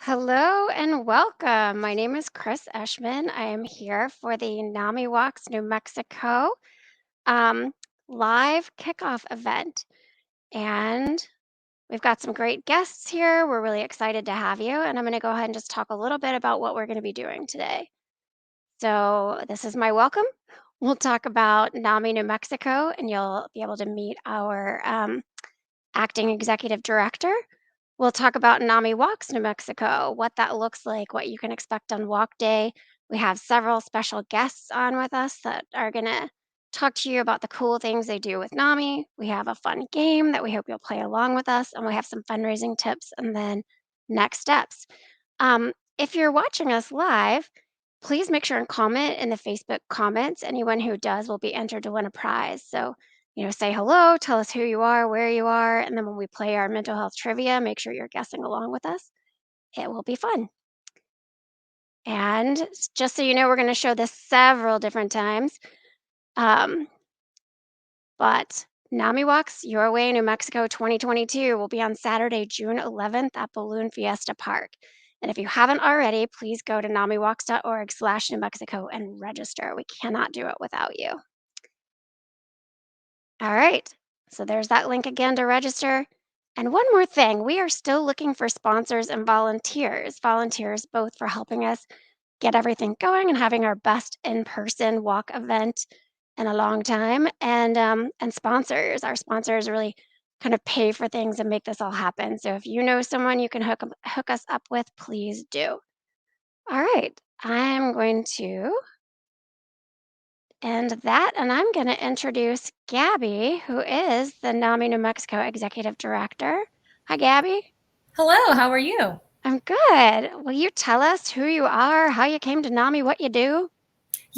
Hello and welcome. My name is Chris Eshman. I am here for the NAMIWalks New Mexico um, live kickoff event. And we've got some great guests here. We're really excited to have you. And I'm going to go ahead and just talk a little bit about what we're going to be doing today. So, this is my welcome. We'll talk about NAMI New Mexico, and you'll be able to meet our acting executive director. We'll talk about NAMIWalks New Mexico, what that looks like, what you can expect on walk day. We have several special guests on with us that are going to talk to you about the cool things they do with NAMI. We have a fun game that we hope you'll play along with us, and we have some fundraising tips and then next steps. If you're watching us live, please make sure and comment in the Facebook comments. Anyone who does will be entered to win a prize. So, say hello, tell us who you are, where you are, and then when we play our mental health trivia, make sure you're guessing along with us. It will be fun. And just so you know, we're going to show this several different times. Um, but Nami Walks Your Way, New Mexico 2022 will be on Saturday, June 11th at Balloon Fiesta Park. And if you haven't already, please go to namiwalks.org/New Mexico and register. We cannot do it without you. All right. So there's that link again to register. And one more thing, we are still looking for sponsors and volunteers both for helping us get everything going and having our best in-person walk event in a long time, and sponsors. Our sponsors really kind of pay for things and make this all happen. So if you know someone you can hook us up with, please do. All right, I'm going to end that, and I'm going to introduce Gabby, who is the NAMI New Mexico Executive Director. Hi, Gabby. Hello, how are you? I'm good. Will you tell us who you are, how you came to NAMI, what you do?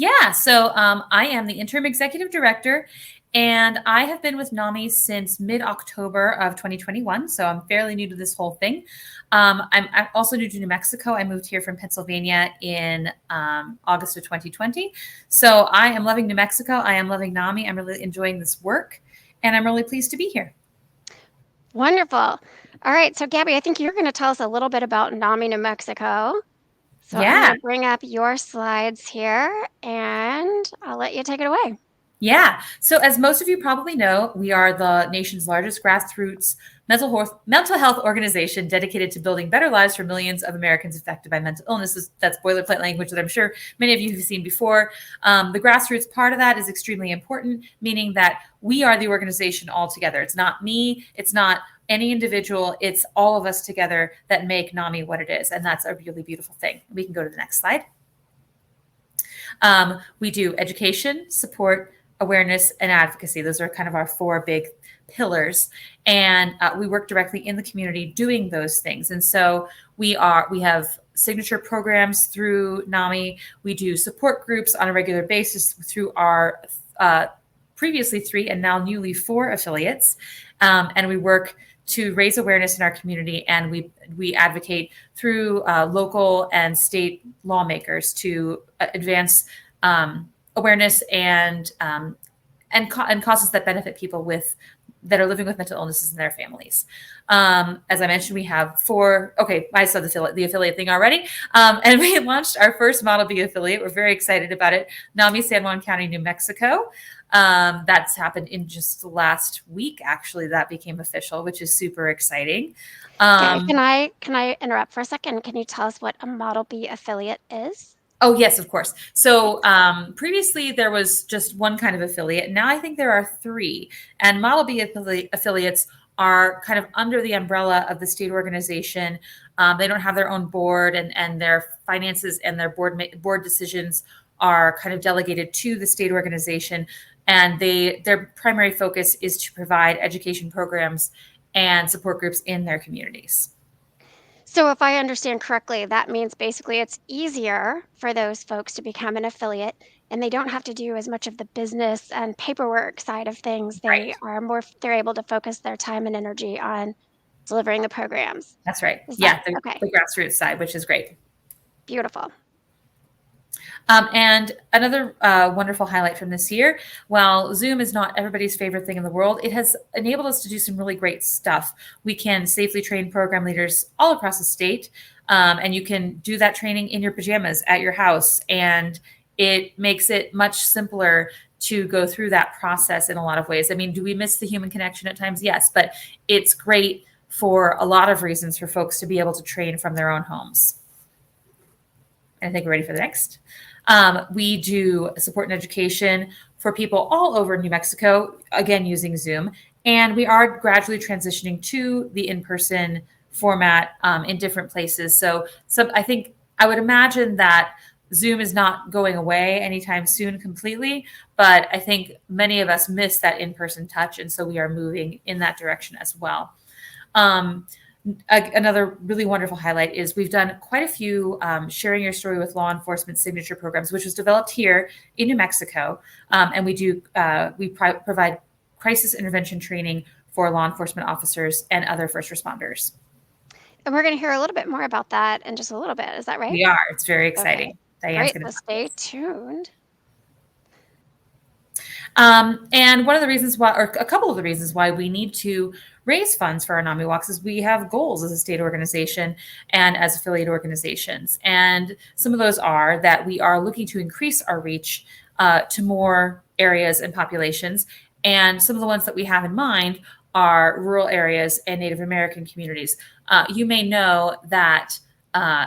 I am the interim executive director, and I have been with NAMI since mid-October of 2021. So I'm fairly new to this whole thing. I'm also new to New Mexico. I moved here from Pennsylvania in August of 2020. So I am loving New Mexico. I am loving NAMI. I'm really enjoying this work, and I'm really pleased to be here. Wonderful. All right, so Gabby, I think you're going to tell us a little bit about NAMI New Mexico. So I'm going Yeah. to bring up your slides here, and I'll let you take it away. Yeah. So, as most of you probably know, we are the nation's largest grassroots mental health organization dedicated to building better lives for millions of Americans affected by mental illness. That's boilerplate language that I'm sure many of you have seen before. The grassroots part of that is extremely important, meaning that we are the organization all together. It's not me, it's not any individual, it's all of us together that make NAMI what it is. And that's a really beautiful thing. We can go to the next slide. We do education, support, awareness, and advocacy. Those are kind of our four big pillars, and we work directly in the community doing those things. And so we have signature programs through NAMI. We do support groups on a regular basis through our previously 3 and now newly 4 affiliates, and we work to raise awareness in our community, and we advocate through local and state lawmakers to advance awareness and causes that benefit people that are living with mental illnesses and their families. As I mentioned, we have 4. Okay, I saw the affiliate thing already, and we launched our first Model B affiliate. We're very excited about it. NAMI San Juan County, New Mexico. That's happened in just the last week. Actually, that became official, which is super exciting. Gabby, can I interrupt for a second? Can you tell us what a Model B affiliate is? Oh, yes, of course. So previously there was just one kind of affiliate. Now I think there are 3. And Model B affiliates are kind of under the umbrella of the state organization. They don't have their own board, and their finances and their board decisions are kind of delegated to the state organization. And their primary focus is to provide education programs and support groups in their communities. So if I understand correctly, that means basically it's easier for those folks to become an affiliate, and they don't have to do as much of the business and paperwork side of things. Right. They're able to focus their time and energy on delivering the programs. That's right. Is that Yeah, the, okay? the grassroots side, which is great. Beautiful. And another wonderful highlight from this year, while Zoom is not everybody's favorite thing in the world, it has enabled us to do some really great stuff. We can safely train program leaders all across the state, and you can do that training in your pajamas at your house. And it makes it much simpler to go through that process in a lot of ways. I mean, do we miss the human connection at times? Yes, but it's great for a lot of reasons for folks to be able to train from their own homes. And I think we're ready for the next. We do support and education for people all over New Mexico, again, using Zoom. And we are gradually transitioning to the in-person format in different places. So I think I would imagine that Zoom is not going away anytime soon completely, but I think many of us miss that in-person touch. And so we are moving in that direction as well. Another really wonderful highlight is we've done quite a few sharing your story with law enforcement signature programs, which was developed here in New Mexico. And we provide crisis intervention training for law enforcement officers and other first responders. And we're going to hear a little bit more about that in just a little bit. Is that right? We are. It's very Okay. exciting. Diane's Great. going to So stay tuned. And one of the reasons why, or a couple of the reasons why we need to raise funds for our NAMIWalks is we have goals as a state organization and as affiliate organizations. And some of those are that we are looking to increase our reach to more areas and populations. And some of the ones that we have in mind are rural areas and Native American communities. You may know that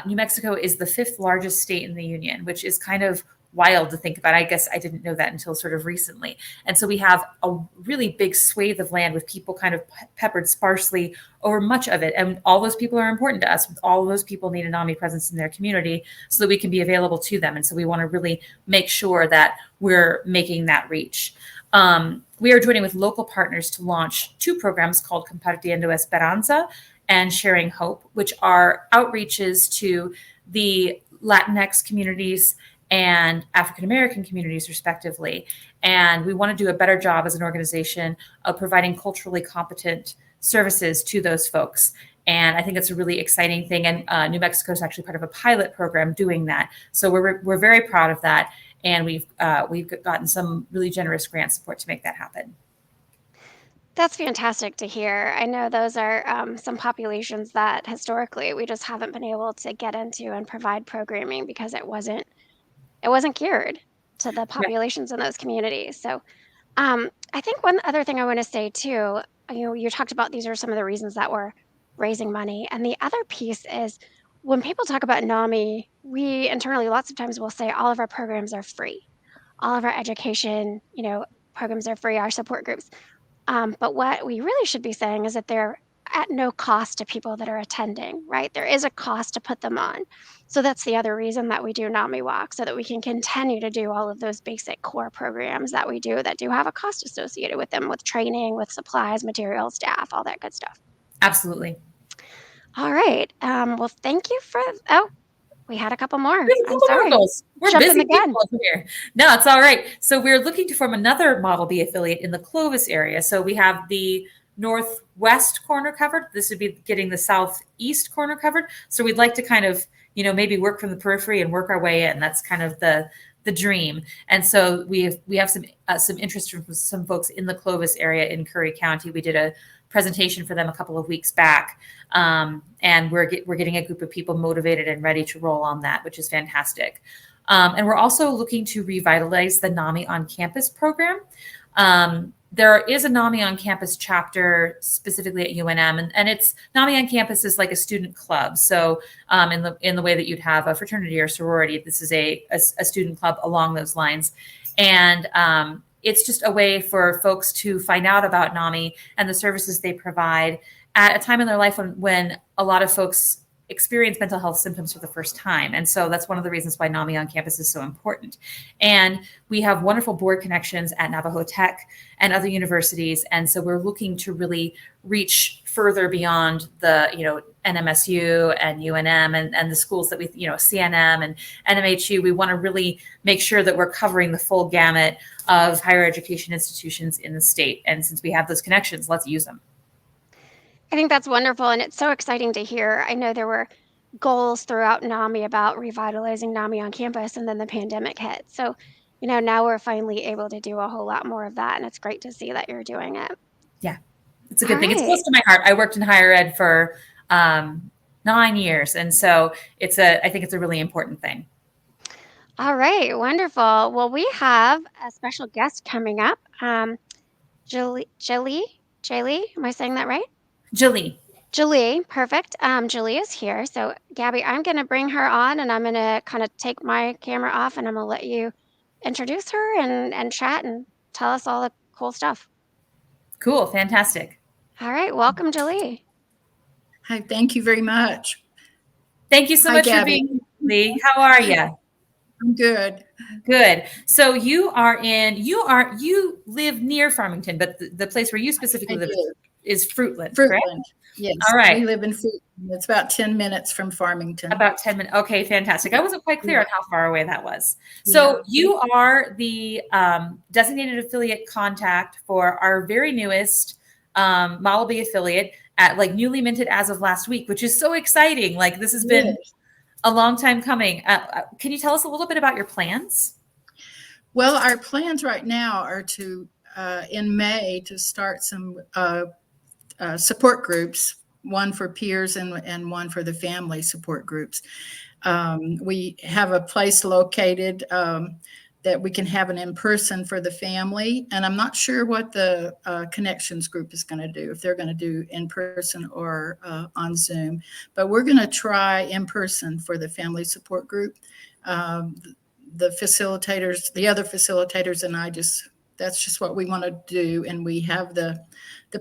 New Mexico is the 5th largest state in the union, which is kind of wild to think about. I guess I didn't know that until sort of recently. And so we have a really big swathe of land with people kind of peppered sparsely over much of it. And all those people are important to us. All of those people need a NAMI presence in their community so that we can be available to them. And so we want to really make sure that we're making that reach. We are joining with local partners to launch 2 programs called Compartiendo Esperanza and Sharing Hope, which are outreaches to the Latinx communities and African American communities, respectively. And we want to do a better job as an organization of providing culturally competent services to those folks. And I think it's a really exciting thing. And New Mexico is actually part of a pilot program doing that. So we're very proud of that. And we've gotten some really generous grant support to make that happen. That's fantastic to hear. I know those are some populations that historically we just haven't been able to get into and provide programming because it wasn't geared to the populations in those communities. So I think one other thing I want to say too, you talked about these are some of the reasons that we're raising money. And the other piece is when people talk about NAMI, we internally lots of times will say all of our programs are free. All of our education, programs are free, our support groups. But what we really should be saying is that they're at no cost to people that are attending, right? There is a cost to put them on. So that's the other reason that we do NAMIWalks, so that we can continue to do all of those basic core programs that we do that do have a cost associated with them, with training, with supplies, materials, staff, all that good stuff. Absolutely. All right. Well, thank you for, we had a couple more. I'm sorry. We're jumping busy again. people here. No, it's all right. So we're looking to form another Model B affiliate in the Clovis area. So we have the northwest corner covered. This would be getting the southeast corner covered. So we'd like to kind of, maybe work from the periphery and work our way in. That's kind of the dream. And so we have some interest from some folks in the Clovis area in Curry County. We did a presentation for them a couple of weeks back, and we're getting a group of people motivated and ready to roll on that, which is fantastic. And we're also looking to revitalize the NAMI on Campus program. There is a NAMI on Campus chapter specifically at UNM, and it's NAMI on Campus is like a student club. So in the way that you'd have a fraternity or sorority, this is a student club along those lines. And it's just a way for folks to find out about NAMI and the services they provide at a time in their life when a lot of folks experience mental health symptoms for the first time. And so that's one of the reasons why NAMI on Campus is so important. And we have wonderful board connections at Navajo Tech and other universities. And so we're looking to really reach further beyond the, NMSU and UNM and the schools that we, CNM and NMHU. We want to really make sure that we're covering the full gamut of higher education institutions in the state. And since we have those connections, let's use them. I think that's wonderful, and it's so exciting to hear. I know there were goals throughout NAMI about revitalizing NAMI on campus, and then the pandemic hit. So, now we're finally able to do a whole lot more of that, and it's great to see that you're doing it. Yeah, it's a All good thing. It's right. close to my heart. I worked in higher ed for 9 years, and so I think it's a really important thing. All right. Wonderful. Well, we have a special guest coming up. Julie, am I saying that right? Julie. Julie, perfect. Julie is here. So, Gabby, I'm going to bring her on and I'm going to kind of take my camera off and I'm going to let you introduce her and chat and tell us all the cool stuff. Cool. Fantastic. All right. Welcome, Julie. Hi, thank you very much. Thank you so Hi, much for Gabby. being here, Julie. How are you? I'm good. Good. So you live near Farmington, but the place where you specifically I live do. is Fruitland, correct? Fruitland. Yes. All right. We live in Fruitland. It's about 10 minutes from Farmington. About 10 minutes. Okay, fantastic. I wasn't quite clear Yeah. on how far away that was. So Yeah. you are the designated affiliate contact for our very newest Model B affiliate at newly minted as of last week, which is so exciting. This has been a long time coming. Can you tell us a little bit about your plans? Well, our plans right now are to, in May, to start some support groups, one for peers and one for the family support groups. We have a place located that we can have an in-person for the family. And I'm not sure what the connections group is going to do, if they're going to do in-person or on Zoom. But we're going to try in-person for the family support group. The facilitators, the other facilitators and I that's just what we want to do. And we have the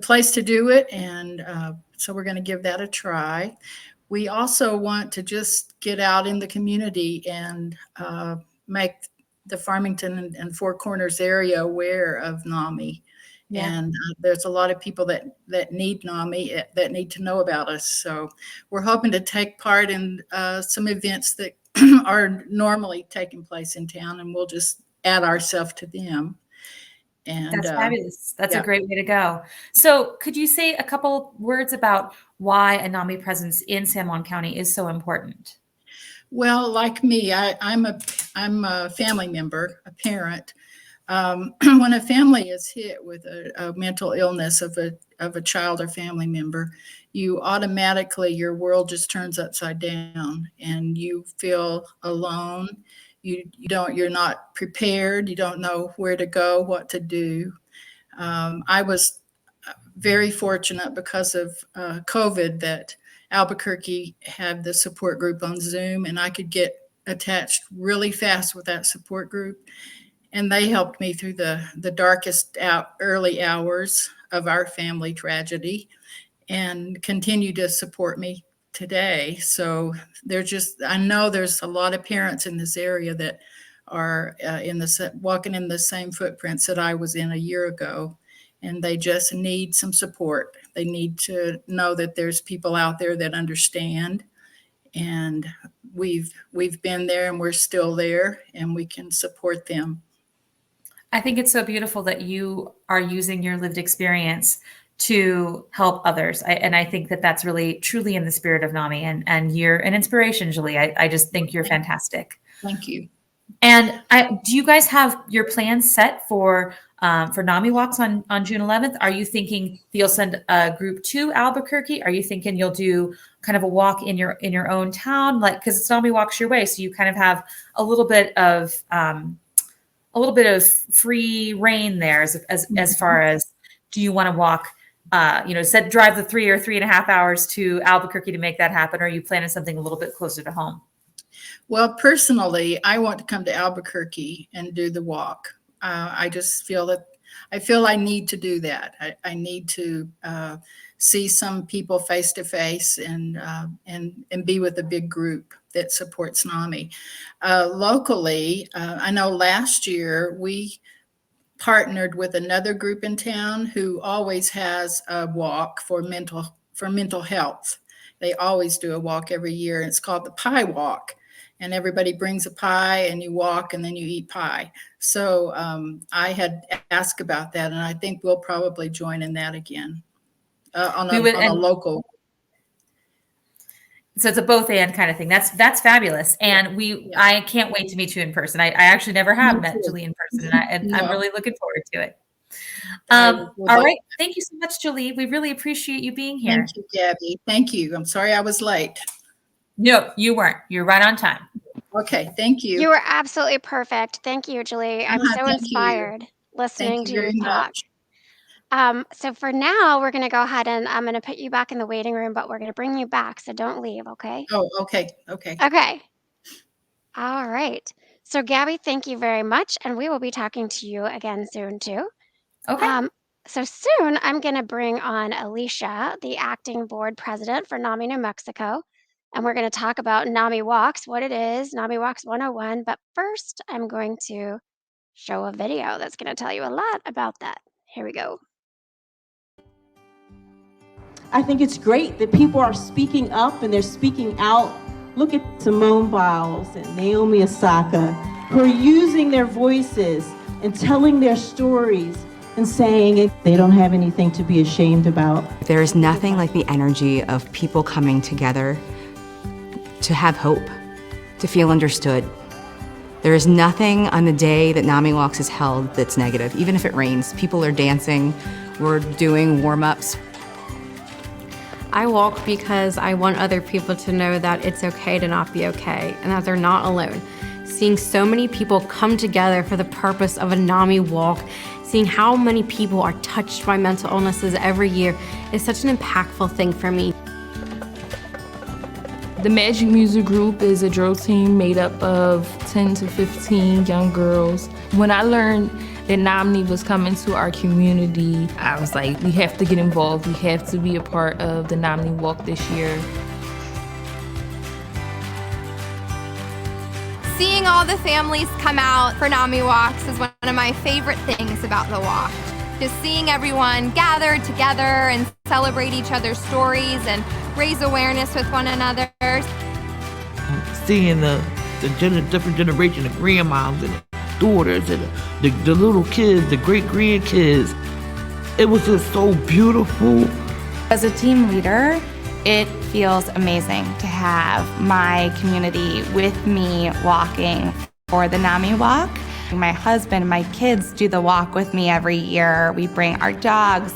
place to do it. And so we're going to give that a try. We also want to just get out in the community and make the Farmington and Four Corners area aware of NAMI. Yeah. And there's a lot of people that need NAMI, that need to know about us. So we're hoping to take part in some events that are normally taking place in town, and we'll just add ourselves to them. And that's fabulous. That's a great way to go. So could you say a couple words about why a NAMI presence in San Juan County is so important? Well, like me, I'm a family member, a parent. When a family is hit with a mental illness of a child or family member, you automatically, your world just turns upside down and you feel alone. You're not prepared. You don't know where to go, what to do. I was very fortunate because of COVID that Albuquerque had the support group on Zoom, and I could get attached really fast with that support group. And they helped me through the darkest early hours of our family tragedy and continue to support me today. So I know there's a lot of parents in this area that are walking in the same footprints that I was in a year ago. And they just need some support. They need to know that there's people out there that understand. And we've been there and we're still there and we can support them. I think it's so beautiful that you are using your lived experience to help others. And I think that that's really truly in the spirit of NAMI, and you're an inspiration, Julie. I just think you're fantastic. Thank you. And do you guys have your plans set for NAMIWalks on June 11th? Are you thinking that you'll send a group to Albuquerque? Are you thinking you'll do kind of a walk in your own town? Because it's NAMIWalks your way, so you kind of have a little bit of free reign there as far as, do you want to walk, drive the 3 or 3.5 hours to Albuquerque to make that happen? Or are you planning something a little bit closer to home? Well, personally, I want to come to Albuquerque and do the walk. I just feel I need to do that. I need to see some people face to face and be with a big group that supports NAMI. Locally, I know last year we partnered with another group in town who always has a walk for mental health. They always do a walk every year, and it's called the Pie Walk. And everybody brings a pie and you walk and then you eat pie. So I had asked about that, and I think we'll probably join in that again on a local. So it's a both and kind of thing. That's fabulous. And I can't wait to meet you in person. I actually never have met Julie in person, and I'm really looking forward to it. All right. Thank you so much, Julie. We really appreciate you being here. Thank you, Gabby. Thank you. I'm sorry I was late. No, you weren't. You're right on time. Okay. Thank you. You were absolutely perfect. Thank you, Julie. I'm so inspired listening to you talk. So for now, we're going to go ahead and I'm going to put you back in the waiting room, but we're going to bring you back. So don't leave. Okay. Oh, okay. Okay. Okay. All right. So Gabby, thank you very much. And we will be talking to you again soon too. Okay. So soon I'm going to bring on Alicia, the acting board president for Nami, New Mexico. And we're going to talk about NAMIWalks, what it is, NAMIWalks 101. But first, I'm going to show a video that's going to tell you a lot about that. Here we go. I think it's great that people are speaking up and they're speaking out. Look at Simone Biles and Naomi Osaka, who are using their voices and telling their stories and saying they don't have anything to be ashamed about. There is nothing like the energy of people coming together to have hope, to feel understood. There is nothing on the day that NAMIWalks is held that's negative. Even if it rains, people are dancing, we're doing warm-ups. I walk because I want other people to know that it's okay to not be okay and that they're not alone. Seeing so many people come together for the purpose of a NAMI walk, seeing how many people are touched by mental illnesses every year is such an impactful thing for me. The Magic Music Group is a drill team made up of 10 to 15 young girls. When I learned that Nami was coming to our community, I was like, we have to get involved. We have to be a part of the Nami Walk this year. Seeing all the families come out for NAMIWalks is one of my favorite things about the walk. Just seeing everyone gather together and celebrate each other's stories and raise awareness with one another. Seeing the different generation of grandmoms and daughters and the little kids, the great grandkids, it was just so beautiful. As a team leader, it feels amazing to have my community with me walking for the Nami Walk. My husband and my kids do the walk with me every year. We bring our dogs.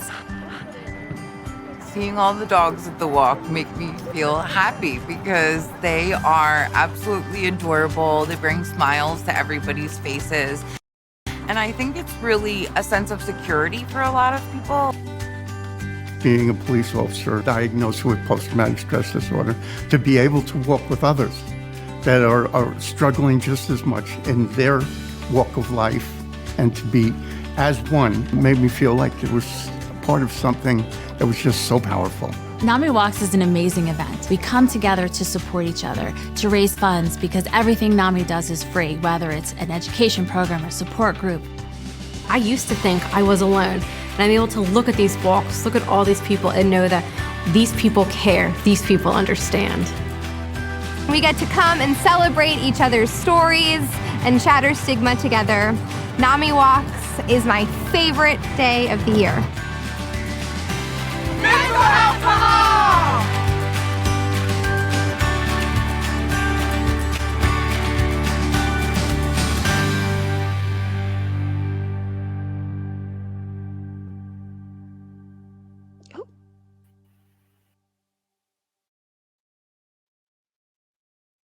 Seeing all the dogs at the walk make me feel happy because they are absolutely adorable. They bring smiles to everybody's faces. And I think it's really a sense of security for a lot of people. Being a police officer diagnosed with post-traumatic stress disorder, to be able to walk with others that are struggling just as much in their walk of life and to be as one made me feel like it was part of something that was just so powerful. NAMIWalks is an amazing event. We come together to support each other, to raise funds, because everything NAMI does is free, whether it's an education program or support group. I used to think I was alone, and I'm able to look at these walks, look at all these people, and know that these people care, these people understand. We get to come and celebrate each other's stories and shatter stigma together. NAMIWalks is my favorite day of the year. Mental alcohol!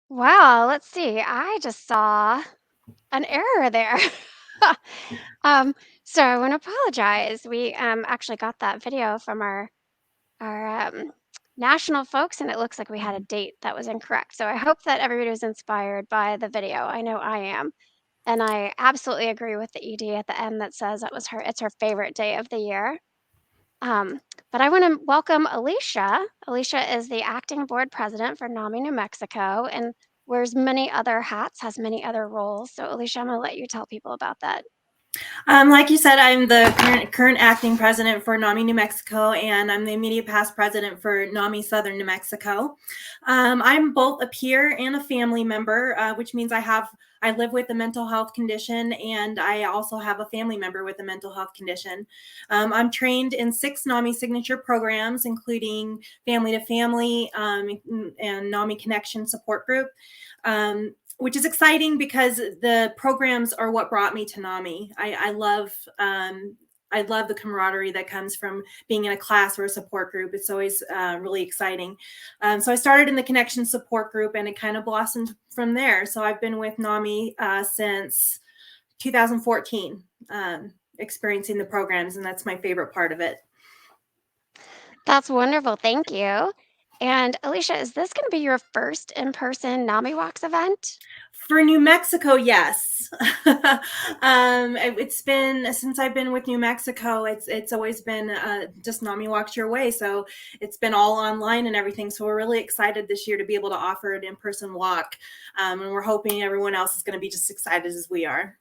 Wow, let's see. I just saw an error there. So I want to apologize. We actually got that video from our national folks, and it looks like we had a date that was incorrect. So I hope that everybody was inspired by the video. I know I am. And I absolutely agree with the ED at the end that says it's her favorite day of the year. But I want to welcome Alicia. Alicia is the acting board president for Nami, New Mexico, and wears many other hats, has many other roles. So Alicia, I'm going to let you tell people about that. Like you said, I'm the current acting president for Nami, New Mexico, and I'm the immediate past president for Nami, Southern New Mexico. I'm both a peer and a family member, which means I live with a mental health condition, and I also have a family member with a mental health condition. I'm trained in 6 NAMI signature programs, including Family to Family and NAMI Connection Support Group, which is exciting because the programs are what brought me to NAMI. I love the camaraderie that comes from being in a class or a support group. It's always really exciting. So I started in the Connection Support Group, and it kind of blossomed from there. So I've been with NAMI since 2014, experiencing the programs, and that's my favorite part of it. That's wonderful. Thank you. And Alicia, is this going to be your first in-person NAMIWalks event? For New Mexico, yes. It's been, since I've been with New Mexico, it's always been just Nami Walks Your Way. So it's been all online and everything. So we're really excited this year to be able to offer an in-person walk. And we're hoping everyone else is going to be just excited as we are.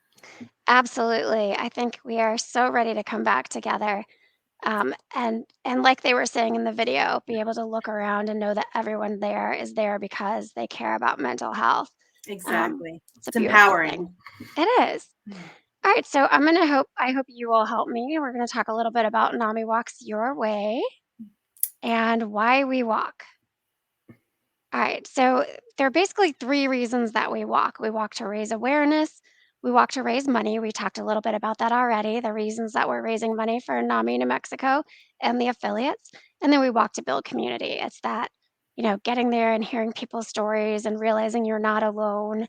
Absolutely. I think we are so ready to come back together. And like they were saying in the video, be able to look around and know that everyone there is there because they care about mental health. Exactly. It's a It's beautiful empowering. thing. It is. All right, so I hope you will help me. We're going to talk a little bit about Nami Walks Your Way and why we walk. All right, so there are basically 3 reasons that we walk. We walk to raise awareness, we walk to raise money. We talked a little bit about that already, the reasons that we're raising money for NAMI New Mexico and the affiliates. And then we walk to build community. It's that, getting there and hearing people's stories and realizing you're not alone.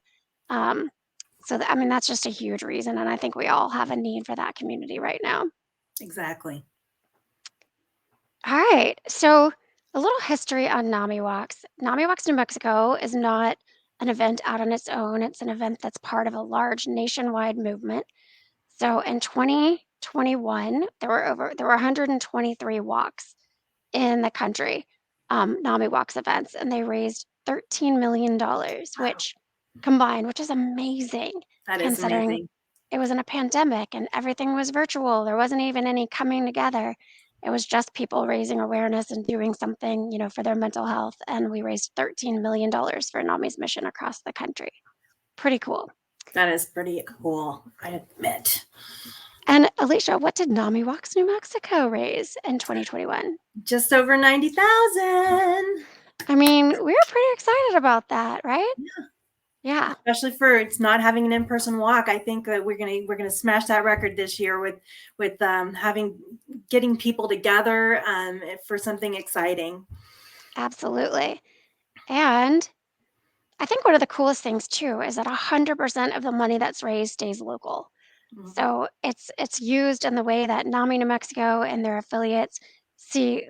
That's just a huge reason. And I think we all have a need for that community right now. Exactly. All right. So a little history on NAMI Walks. NAMI Walks New Mexico is not an event out on its own. It's an event that's part of a large nationwide movement. So in 2021, there were 123 walks in the country, NAMI Walks events, and they raised $13 million, which is amazing. That is considering amazing. it was in a pandemic and everything was virtual. There wasn't even any coming together. It was just people raising awareness and doing something, for their mental health. And we raised $13 million for NAMI's mission across the country. Pretty cool. That is pretty cool, I admit. And Alicia, what did Nami Walks New Mexico raise in 2021? Just over 90,000. I mean, we were pretty excited about that, right? Yeah. Especially for it's not having an in-person walk. I think that we're gonna smash that record this year with getting people together for something exciting. Absolutely. And I think one of the coolest things too is that 100% of the money that's raised stays local. So it's used in the way that NAMI New Mexico and their affiliates see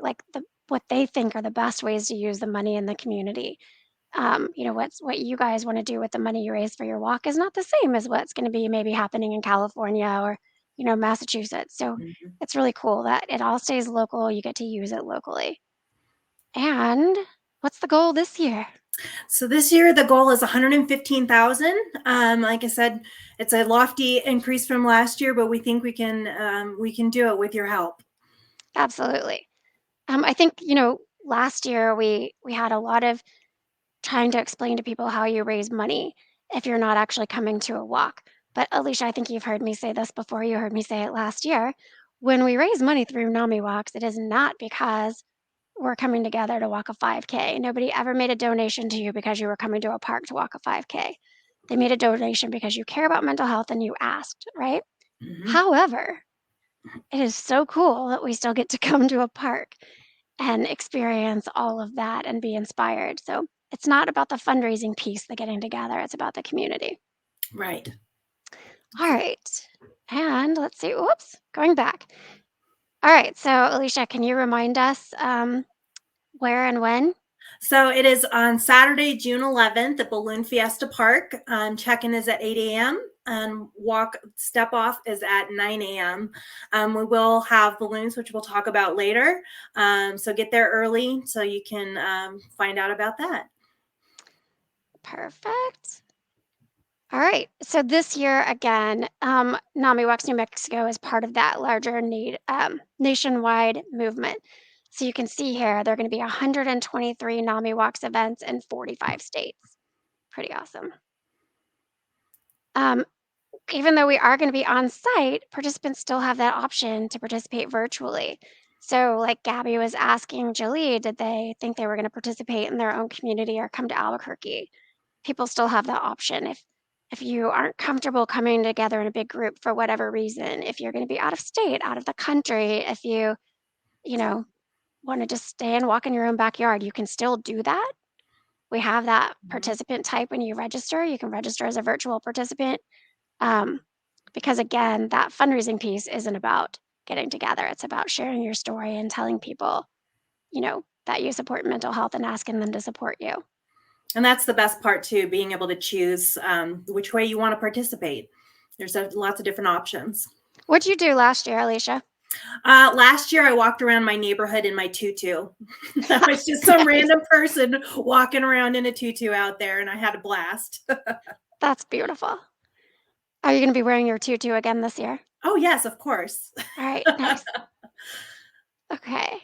what they think are the best ways to use the money in the community. What you guys want to do with the money you raise for your walk is not the same as what's going to be maybe happening in California or Massachusetts. So it's really cool that it all stays local. You get to use it locally. And what's the goal this year? So this year the goal is 115,000. Like I said, it's a lofty increase from last year, but we think we can do it with your help. Absolutely. I think last year we had a lot of trying to explain to people how you raise money if you're not actually coming to a walk. But Alicia, I think you've heard me say this before. You heard me say it last year. When we raise money through NAMI Walks, it is not because we're coming together to walk a 5K. Nobody ever made a donation to you because you were coming to a park to walk a 5K. They made a donation because you care about mental health and you asked, right? However, it is so cool that we still get to come to a park and experience all of that and be inspired. So it's not about the fundraising piece, the getting together. It's about the community. Right. All right. And let's see. Whoops, going back. All right. So Alicia, can you remind us where and when? So it is on Saturday, June 11th at Balloon Fiesta Park. Check-in is at 8 a.m. and step off is at 9 a.m. We will have balloons, which we'll talk about later. So get there early so you can find out about that. Perfect. All right. So this year, again, NAMIWalks New Mexico is part of that larger nationwide movement. So you can see here, there are going to be 123 NAMIWalks events in 45 states. Pretty awesome. Even though we are going to be on site, participants still have that option to participate virtually. So like Gabby was asking Jolie, did they think they were going to participate in their own community or come to Albuquerque? People still have that option. If you aren't comfortable coming together in a big group for whatever reason, if you're going to be out of state, out of the country, if you know, want to just stay and walk in your own backyard, you can still do that. We have that participant type when you register. You can register as a virtual participant. Because again, that fundraising piece isn't about getting together. It's about sharing your story and telling people, that you support mental health and asking them to support you. And that's the best part too, being able to choose which way you want to participate. There's lots of different options. What'd you do last year, Alicia? Last year, I walked around my neighborhood in my tutu. I was just some random person walking around in a tutu out there, and I had a blast. That's beautiful. Are you going to be wearing your tutu again this year? Oh, yes, of course. All right, nice. Okay.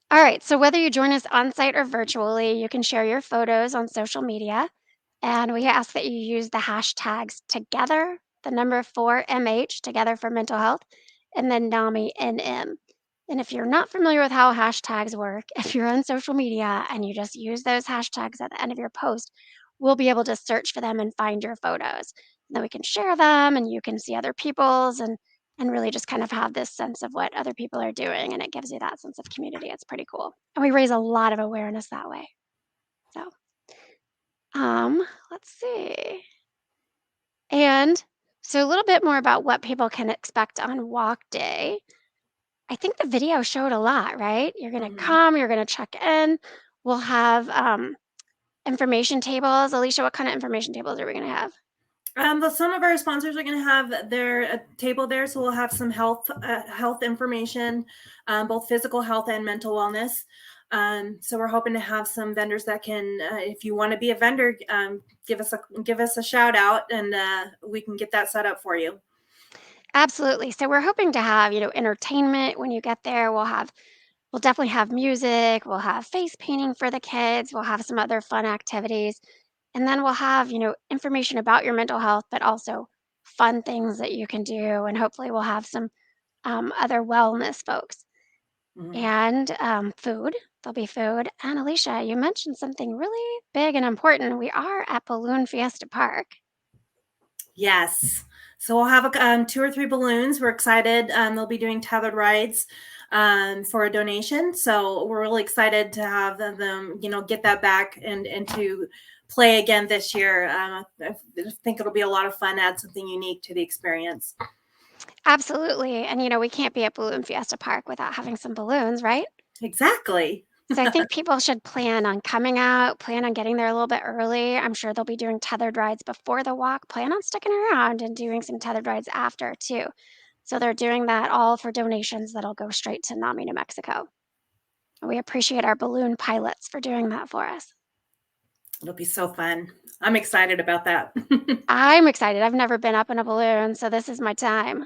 All right, so whether you join us on site or virtually, you can share your photos on social media. And we ask that you use the hashtags together, the number 4MH, together for mental health, and then NAMI NM. And if you're not familiar with how hashtags work, if you're on social media and you just use those hashtags at the end of your post, we'll be able to search for them and find your photos. And then we can share them and you can see other people's and really just kind of have this sense of what other people are doing. And it gives you that sense of community. It's pretty cool. And we raise a lot of awareness that way. So, let's see. And so a little bit more about what people can expect on walk day. I think the video showed a lot, right? You're going to come, you're going to check in. We'll have information tables. Alicia, what kind of information tables are we going to have? Some of our sponsors are going to have their table there, so we'll have some health information, both physical health and mental wellness. So we're hoping to have some vendors that can, if you want to be a vendor, give us a shout out, and we can get that set up for you. Absolutely. So we're hoping to have, entertainment when you get there. We'll definitely have music. We'll have face painting for the kids. We'll have some other fun activities. And then we'll have, information about your mental health, but also fun things that you can do. And hopefully we'll have some other wellness folks and food. There'll be food. And Alicia, you mentioned something really big and important. We are at Balloon Fiesta Park. Yes. So we'll have 2 or 3 balloons. We're excited. They'll be doing tethered rides for a donation. So we're really excited to have them, get that back and to play again this year. I think it'll be a lot of fun, add something unique to the experience. Absolutely. And, we can't be at Balloon Fiesta Park without having some balloons, right? Exactly. So I think people should plan on coming out, plan on getting there a little bit early. I'm sure they'll be doing tethered rides before the walk. Plan on sticking around and doing some tethered rides after too. So they're doing that all for donations that'll go straight to Nami, New Mexico. We appreciate our balloon pilots for doing that for us. It'll be so fun. I'm excited about that. I'm excited. I've never been up in a balloon, so this is my time.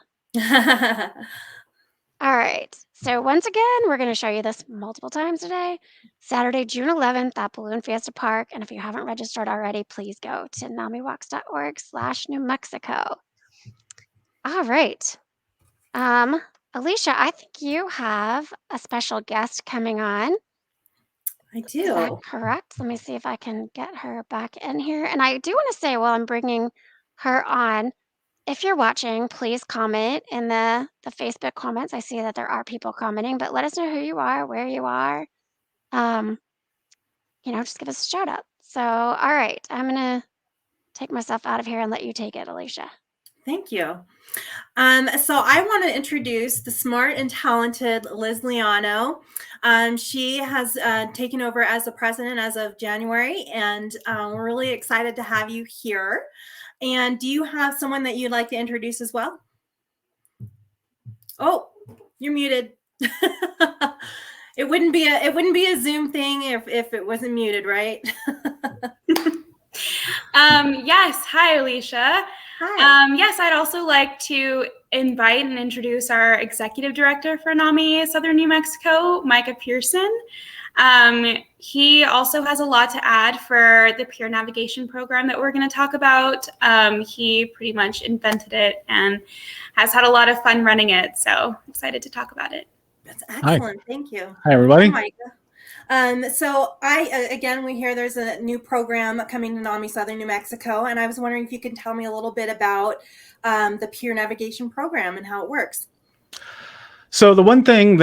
All right. So once again, we're going to show you this multiple times today. Saturday, June 11th at Balloon Fiesta Park. And if you haven't registered already, please go to NAMIWalks.org/New Mexico. All right. Alicia, I think you have a special guest coming on. I do. Is that correct? Let me see if I can get her back in here. And I do want to say, while I'm bringing her on, if you're watching, please comment in the Facebook comments. I see that there are people commenting, but let us know who you are, where you are. Just give us a shout out. So, all right, I'm going to take myself out of here and let you take it, Alicia. Thank you. So I want to introduce the smart and talented Liz Liano. She has taken over as the president as of January, and we're really excited to have you here. And do you have someone that you'd like to introduce as well? Oh, you're muted. It wouldn't be a Zoom thing if it wasn't muted, right? Yes. Hi, Alicia. Hi. Yes, I'd also like to invite and introduce our executive director for NAMI Southern New Mexico, Micah Pearson. He also has a lot to add for the peer navigation program that we're going to talk about. He pretty much invented it and has had a lot of fun running it. So excited to talk about it. That's excellent. Hi. Thank you. Hi, everybody. Hi, Micah. So again, we hear there's a new program coming to NAMI Southern New Mexico, and I was wondering if you can tell me a little bit about the peer navigation program and how it works. So the one thing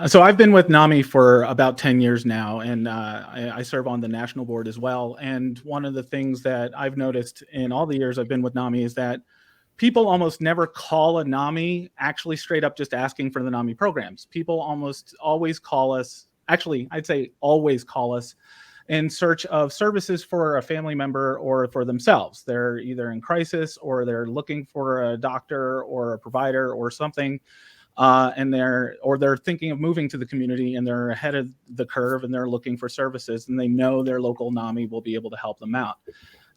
so I've been with NAMI for about 10 years now, and I serve on the national board as well. And one of the things that I've noticed in all the years I've been with NAMI is that people almost never call a NAMI actually straight up just asking for the NAMI programs. People almost always call us, actually, I'd say always call us in search of services for a family member or for themselves. They're either in crisis or they're looking for a doctor or a provider or something. And they're thinking of moving to the community and they're ahead of the curve and they're looking for services and they know their local NAMI will be able to help them out.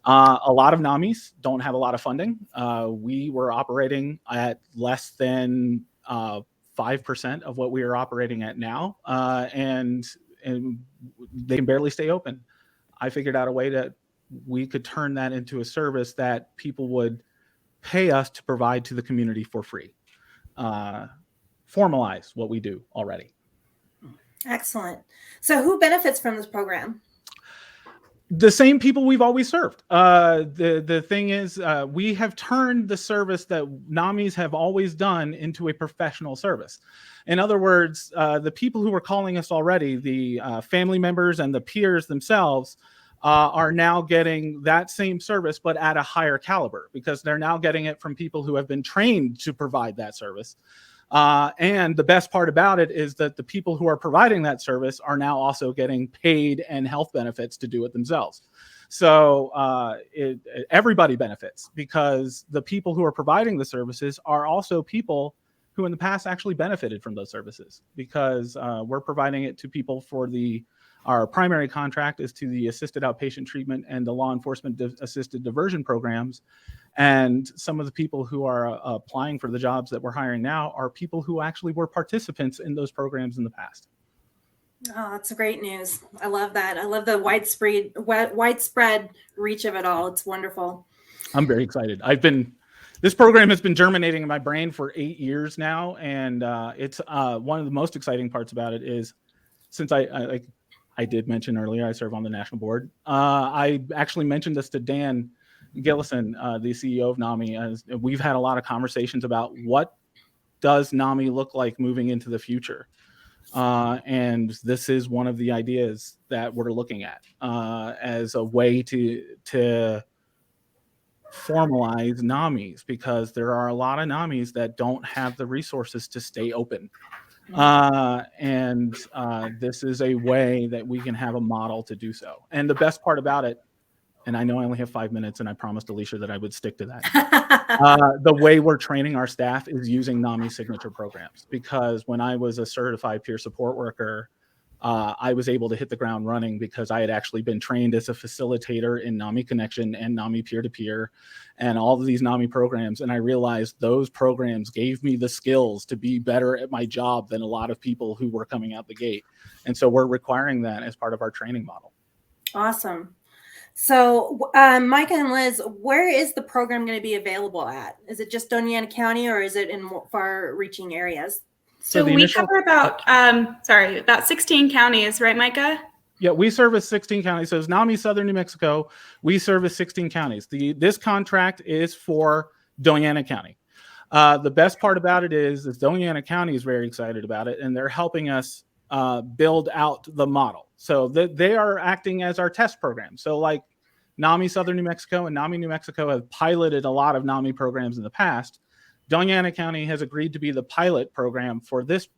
A lot of NAMIs don't have a lot of funding. We were operating at less than 5% of what we are operating at now, and they can barely stay open. I figured out a way that we could turn that into a service that people would pay us to provide to the community for free. Formalize what we do already. Excellent. So who benefits from this program? The same people we've always served. The thing is, we have turned the service that NAMIs have always done into a professional service. In other words, the people who were calling us already, the family members and the peers themselves, are now getting that same service, but at a higher caliber, because they're now getting it from people who have been trained to provide that service. And the best part about it is that the people who are providing that service are now also getting paid and health benefits to do it themselves. So everybody benefits, because the people who are providing the services are also people who in the past actually benefited from those services, because we're providing it to people for our primary contract is to the assisted outpatient treatment and the law enforcement assisted diversion programs. And some of the people who are applying for the jobs that we're hiring now are people who actually were participants in those programs in the past. Oh, that's great news. I love that. I love the widespread reach of it all. It's wonderful. I'm very excited. This program has been germinating in my brain for 8 years now. And it's one of the most exciting parts about it is, since I did mention earlier, I serve on the national board. I actually mentioned this to Dan Gillison, the CEO of NAMI, as we've had a lot of conversations about what does NAMI look like moving into the future. And this is one of the ideas that we're looking at as a way to formalize NAMIs, because there are a lot of NAMIs that don't have the resources to stay open. And this is a way that we can have a model to do so. And the best part about it, and I know I only have 5 minutes and I promised Alicia that I would stick to that. The way we're training our staff is using NAMI signature programs, because when I was a certified peer support worker, I was able to hit the ground running because I had actually been trained as a facilitator in NAMI Connection and NAMI peer-to-peer and all of these NAMI programs. And I realized those programs gave me the skills to be better at my job than a lot of people who were coming out the gate. And so we're requiring that as part of our training model. Awesome. So Micah and Liz, where is the program going to be available at? Is it just Doña County, or is it in far-reaching areas? So we cover about 16 counties, right, Micah? Yeah, we service 16 counties. So it's NAMI Southern New Mexico. We service 16 counties. This contract is for Doña County. The best part about it is Doña County is very excited about it, and they're helping us build out the model. So they are acting as our test program. So like NAMI Southern New Mexico and NAMI New Mexico have piloted a lot of NAMI programs in the past. Doña County has agreed to be the pilot program for this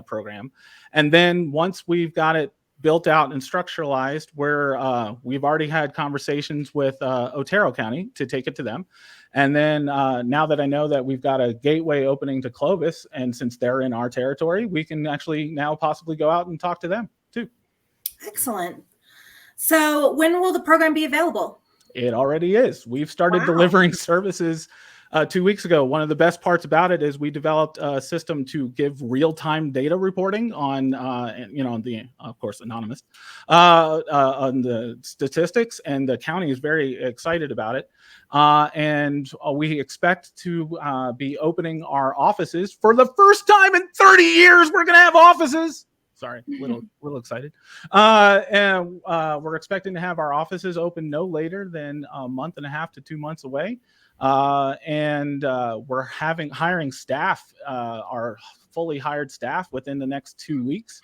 program. And then once we've got it built out and structuralized, where we've already had conversations with Otero County to take it to them. And then now that I know that we've got a gateway opening to Clovis, and since they're in our territory, we can actually now possibly go out and talk to them too. Excellent. So when will the program be available? It already is. We've started delivering services 2 weeks ago. One of the best parts about it is we developed a system to give real-time data reporting on, of course, anonymous, on the statistics, and the county is very excited about it. And we expect to be opening our offices for the first time in 30 years. We're going to have offices. Sorry, little excited. And we're expecting to have our offices open no later than a month and a half to 2 months away. And we're hiring staff, our fully hired staff, within the next 2 weeks.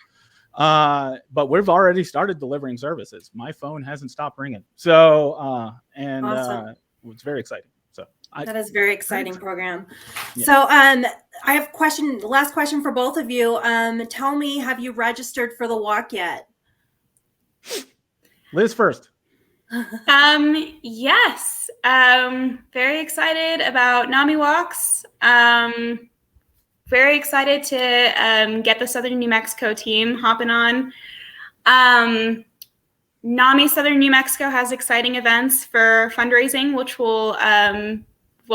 But we've already started delivering services. My phone hasn't stopped ringing. So, awesome. It's very exciting. So that is a very exciting program. Yeah. So I have last question for both of you. Tell me, have you registered for the walk yet? Liz first. Yes. Very excited about NAMIWalks. Very excited to get the Southern New Mexico team hopping on. NAMI Southern New Mexico has exciting events for fundraising, which will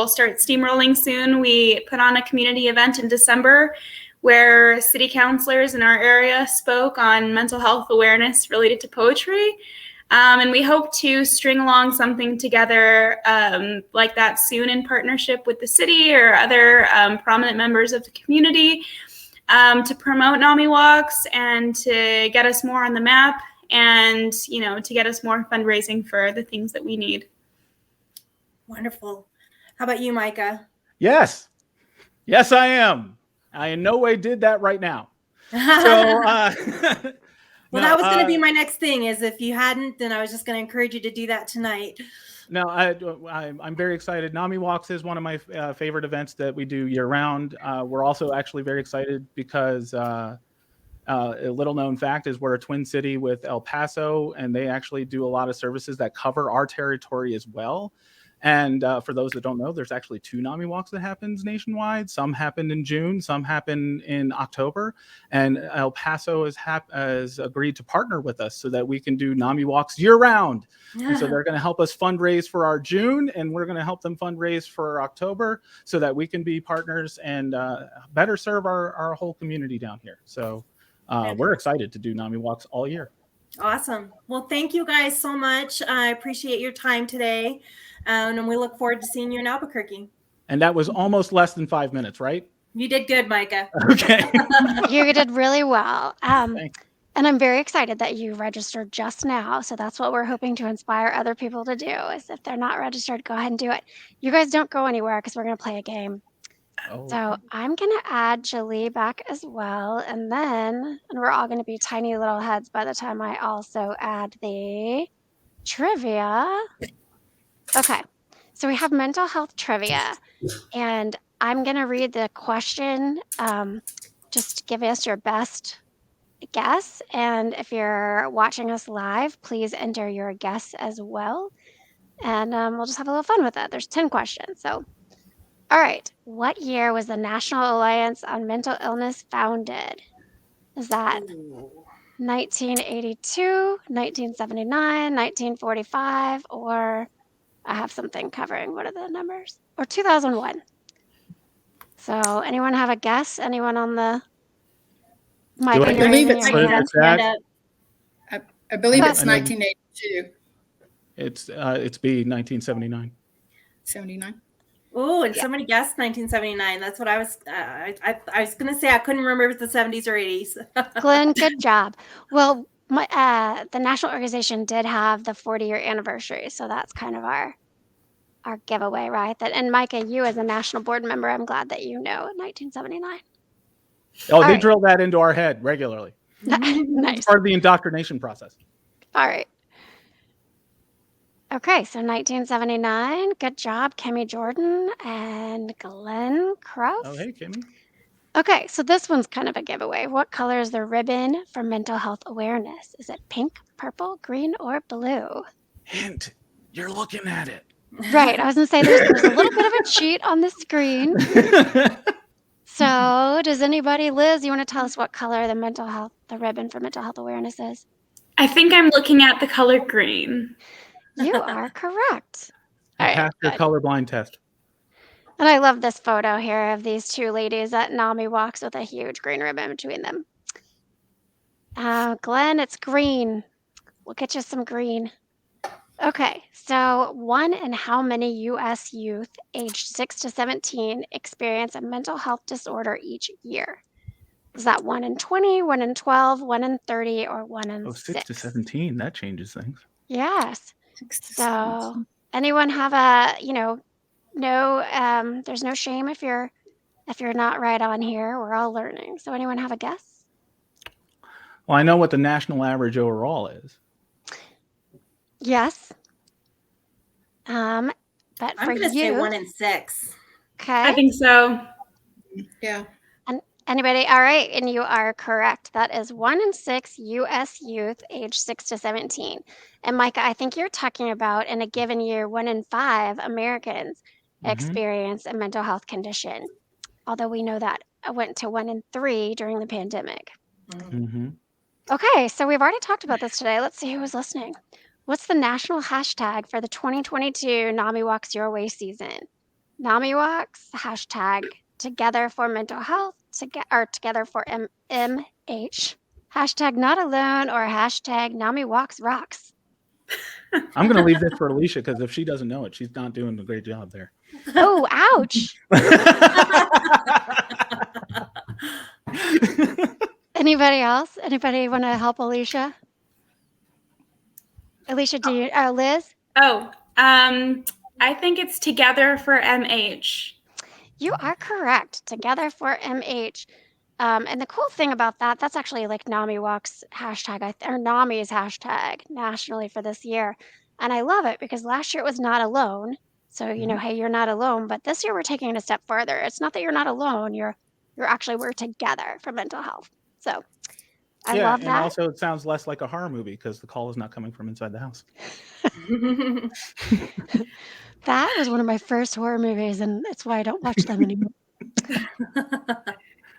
start steamrolling soon. We put on a community event in December where city councilors in our area spoke on mental health awareness related to poetry. And we hope to string along something together like that soon in partnership with the city or other prominent members of the community to promote NAMIWalks and to get us more on the map and, to get us more fundraising for the things that we need. Wonderful. How about you, Micah? Yes, I am. I in no way did that right now. So, well, that was going to be my next thing, is if you hadn't, then I was just going to encourage you to do that tonight. No, I'm very excited. NAMIWalks is one of my favorite events that we do year round. We're also actually very excited because a little known fact is we're a twin city with El Paso, and they actually do a lot of services that cover our territory as well. And for those that don't know, there's actually 2 NAMIWalks that happens nationwide. Some happen in June, some happen in October. And El Paso has agreed to partner with us so that we can do NAMIWalks year round. Yeah. And so they're going to help us fundraise for our June, and we're going to help them fundraise for October so that we can be partners and better serve our whole community down here. So we're excited to do NAMIWalks all year. Awesome. Well, thank you guys so much. I appreciate your time today. And we look forward to seeing you in Albuquerque. And that was almost less than 5 minutes, right? You did good, Micah. Okay. You did really well. And I'm very excited that you registered just now. So that's what we're hoping to inspire other people to do, is if they're not registered, go ahead and do it. You guys don't go anywhere because we're going to play a game. Oh. So I'm going to add Jolie back as well. And we're all going to be tiny little heads by the time I also add the trivia. Okay, so we have mental health trivia, and I'm going to read the question. Just give us your best guess, and if you're watching us live, please enter your guess as well, and we'll just have a little fun with it. There's 10 questions, so. All right, what year was the National Alliance on Mental Illness founded? Is that 1982, 1979, 1945, or... I have something covering. What are the numbers? Or 2001. So anyone have a guess? Anyone on the mic? I believe it's 1982. It's B, 1979. 79. Oh, and somebody guessed 1979. That's what I was. I was going to say I couldn't remember if it was the 70s or 80s. Glenn, good job. Well, the national organization did have the 40-year anniversary, so that's kind of our giveaway, right? And Micah, you as a national board member, I'm glad that you know 1979. Oh, they drill that into our head regularly. Nice. It's part of the indoctrination process. All right. Okay, so 1979. Good job, Kimmy Jordan and Glenn Croft. Oh, hey, Kimmy. Okay, so this one's kind of a giveaway. What color is the ribbon for mental health awareness? Is it pink, purple, green, or blue? Hint, you're looking at it. Right, I was going to say there's a little bit of a cheat on the screen. So does anybody, Liz, you want to tell us what color the ribbon for mental health awareness is? I think I'm looking at the color green. You are correct. All right, Pass your good. colorblind test. And I love this photo here of these two ladies at NAMIWalks with a huge green ribbon between them. Glenn, it's green. We'll get you some green. Okay, so one in how many U.S. youth aged 6 to 17 experience a mental health disorder each year? Is that 1 in 20, 1 in 12, 1 in 30, or 1 in 6 to 6? 17, that changes things. Yes. So anyone have a, no, there's no shame if you're not right on here. We're all learning. So anyone have a guess? Well, I know what the national average overall is. Yes. But I'm for going to say you, 1 in 6. okay. I think so. Yeah. And anybody? All right, and you are correct. That is 1 in 6 U.S. youth aged 6 to 17. And Micah, I think you're talking about in a given year, 1 in 5 Americans experience a mental health condition. Although we know that went to 1 in 3 during the pandemic. Mm-hmm. Okay, so we've already talked about this today. Let's see who was listening. What's the national hashtag for the 2022 NAMI Walks Your Way season? NAMI Walks, hashtag Together for Mental Health, Together for MH, hashtag Not Alone, or hashtag NAMI Walks Rocks. I'm going to leave this for Alicia because if she doesn't know it, she's not doing a great job there. Oh, ouch. Anybody else? Anybody want to help Alicia? Alicia, do you, Liz? Oh, I think it's Together for MH. You are correct. Together for MH. And the cool thing about that, that's actually like NAMIWalks hashtag, or NAMI's hashtag nationally for this year. And I love it because last year it was not alone. So, hey, you're not alone. But this year we're taking it a step further. It's not that you're not alone. We're together for mental health. So I love that. And also it sounds less like a horror movie because the call is not coming from inside the house. That was one of my first horror movies, and that's why I don't watch them anymore.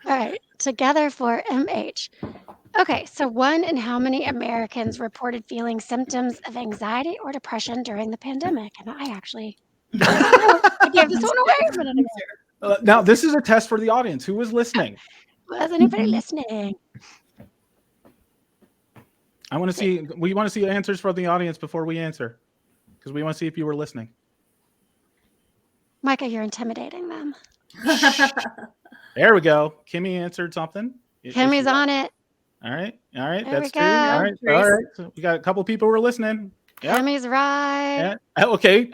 All right, Together for MH. Okay, so 1 in how many Americans reported feeling symptoms of anxiety or depression during the pandemic? And I actually I gave this one away a minute ago. Now, this is a test for the audience. Who was listening? Was anybody listening? We want to see answers from the audience before we answer because we want to see if you were listening. Micah, you're intimidating them. There we go. Kimmy answered something. Kimmy's on it. All right. There That's we true. All right. go. All right. So we got a couple people who are listening. Yep. Kimmy's right. Yeah. Okay.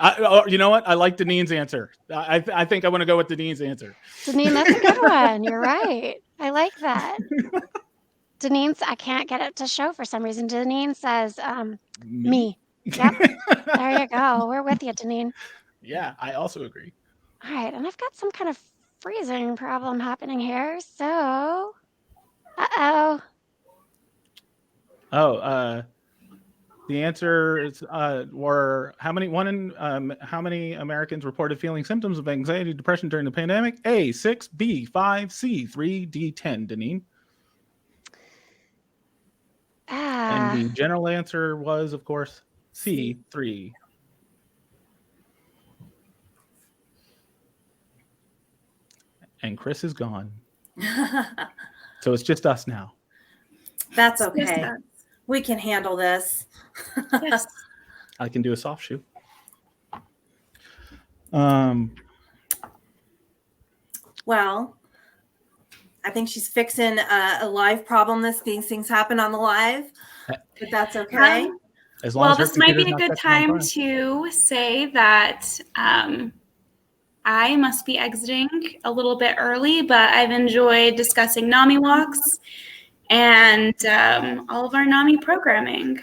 You know what? I like Denine's answer. I think I want to go with Denine's answer. Denine, that's a good one. You're right. I like that. Denine's, I can't get it to show for some reason. Denine says, me. Yep. There you go. We're with you, Denine. Yeah, I also agree. All right. And I've got some kind of freezing problem happening here. So, uh-oh. The answer is were how many Americans reported feeling symptoms of anxiety, depression during the pandemic? A, 6, B, 5, C, 3, D, 10. Denine. And the general answer was, of course, C, 3. And Chris is gone. So it's just us now. That's okay. We can handle this. Yes. I can do a soft shoe. Well, I think she's fixing a live problem. These things happen on the live, but that's okay. As long as this might be a good time to say that I must be exiting a little bit early, but I've enjoyed discussing NAMI walks and all of our NAMI programming.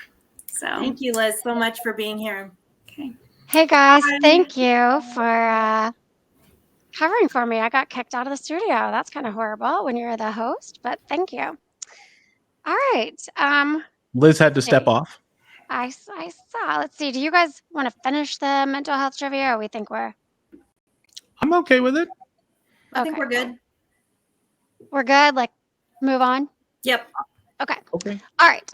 So thank you, Liz, so much for being here. Okay. Hey guys, thank you for covering for me. I got kicked out of the studio. That's kind of horrible when you're the host, but thank you. All right. Liz had to step off. I saw. Let's see. Do you guys want to finish the mental health trivia, or we think we're? I'm okay with it. I think we're good. We're good. Like, move on. Yep. Okay. Okay. All right.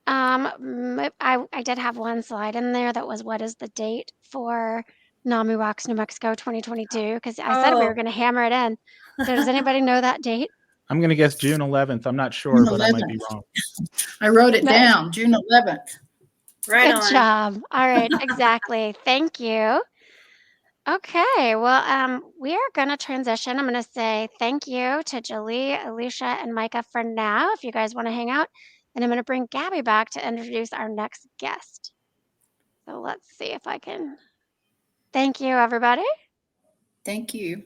I did have one slide in there that was what is the date for NAMIWalks New Mexico 2022? Because I said we were Oh, going to hammer it in. So does anybody know that date? I'm going to guess June 11th. I'm not June sure, but I might be 11th. wrong. I wrote it Nice. down, June 11th. right Good on. job. All right, exactly. Thank you. Okay, well, we are going to transition. I'm going to say thank you to Jolie, Alicia, and Micah for now, if you guys want to hang out. And I'm going to bring Gabby back to introduce our next guest. So let's see if I can. Thank you, everybody. Thank you.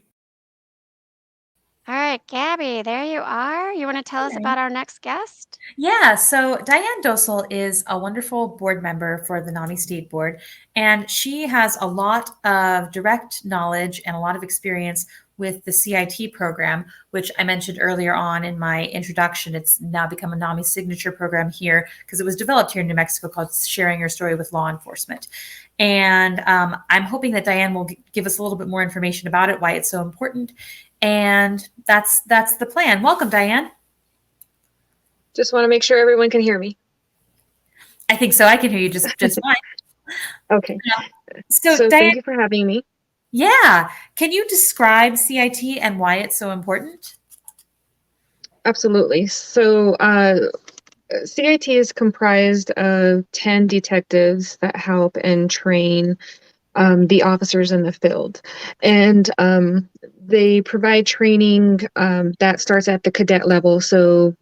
All right, Gabby, there you are. You want to tell us about our next guest? Yeah, so Diane Dosel is a wonderful board member for the NAMI State Board, and she has a lot of direct knowledge and a lot of experience with the CIT program, which I mentioned earlier on in my introduction. It's now become a NAMI signature program here because it was developed here in New Mexico called Sharing Your Story with Law Enforcement. And I'm hoping that Diane will give us a little bit more information about it, why it's so important. And that's the plan. Welcome, Diane. Just want to make sure everyone can hear me. I think so. I can hear you just fine. Okay. So So Diane, thank you for having me. yeah. Can you describe CIT and why it's so important? Absolutely. So CIT is comprised of 10 detectives that help and train the officers in the field. And they provide training that starts at the cadet level. So,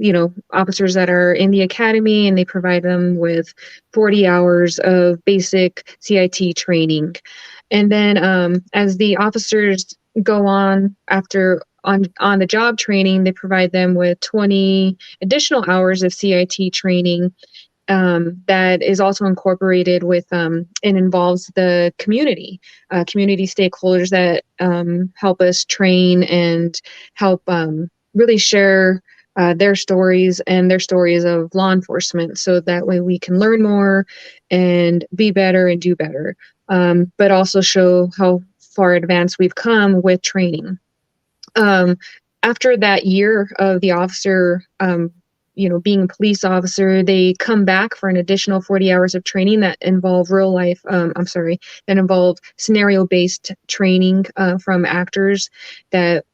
officers that are in the academy, and they provide them with 40 hours of basic CIT training. And then as the officers go on on the job training, they provide them with 20 additional hours of CIT training that is also incorporated with and involves the community stakeholders that help us train and help really share their stories and their stories of law enforcement, so that way we can learn more and be better and do better, but also show how far advanced we've come with training. After that year of the officer being a police officer, they come back for an additional 40 hours of training that involve that involve scenario-based training from actors that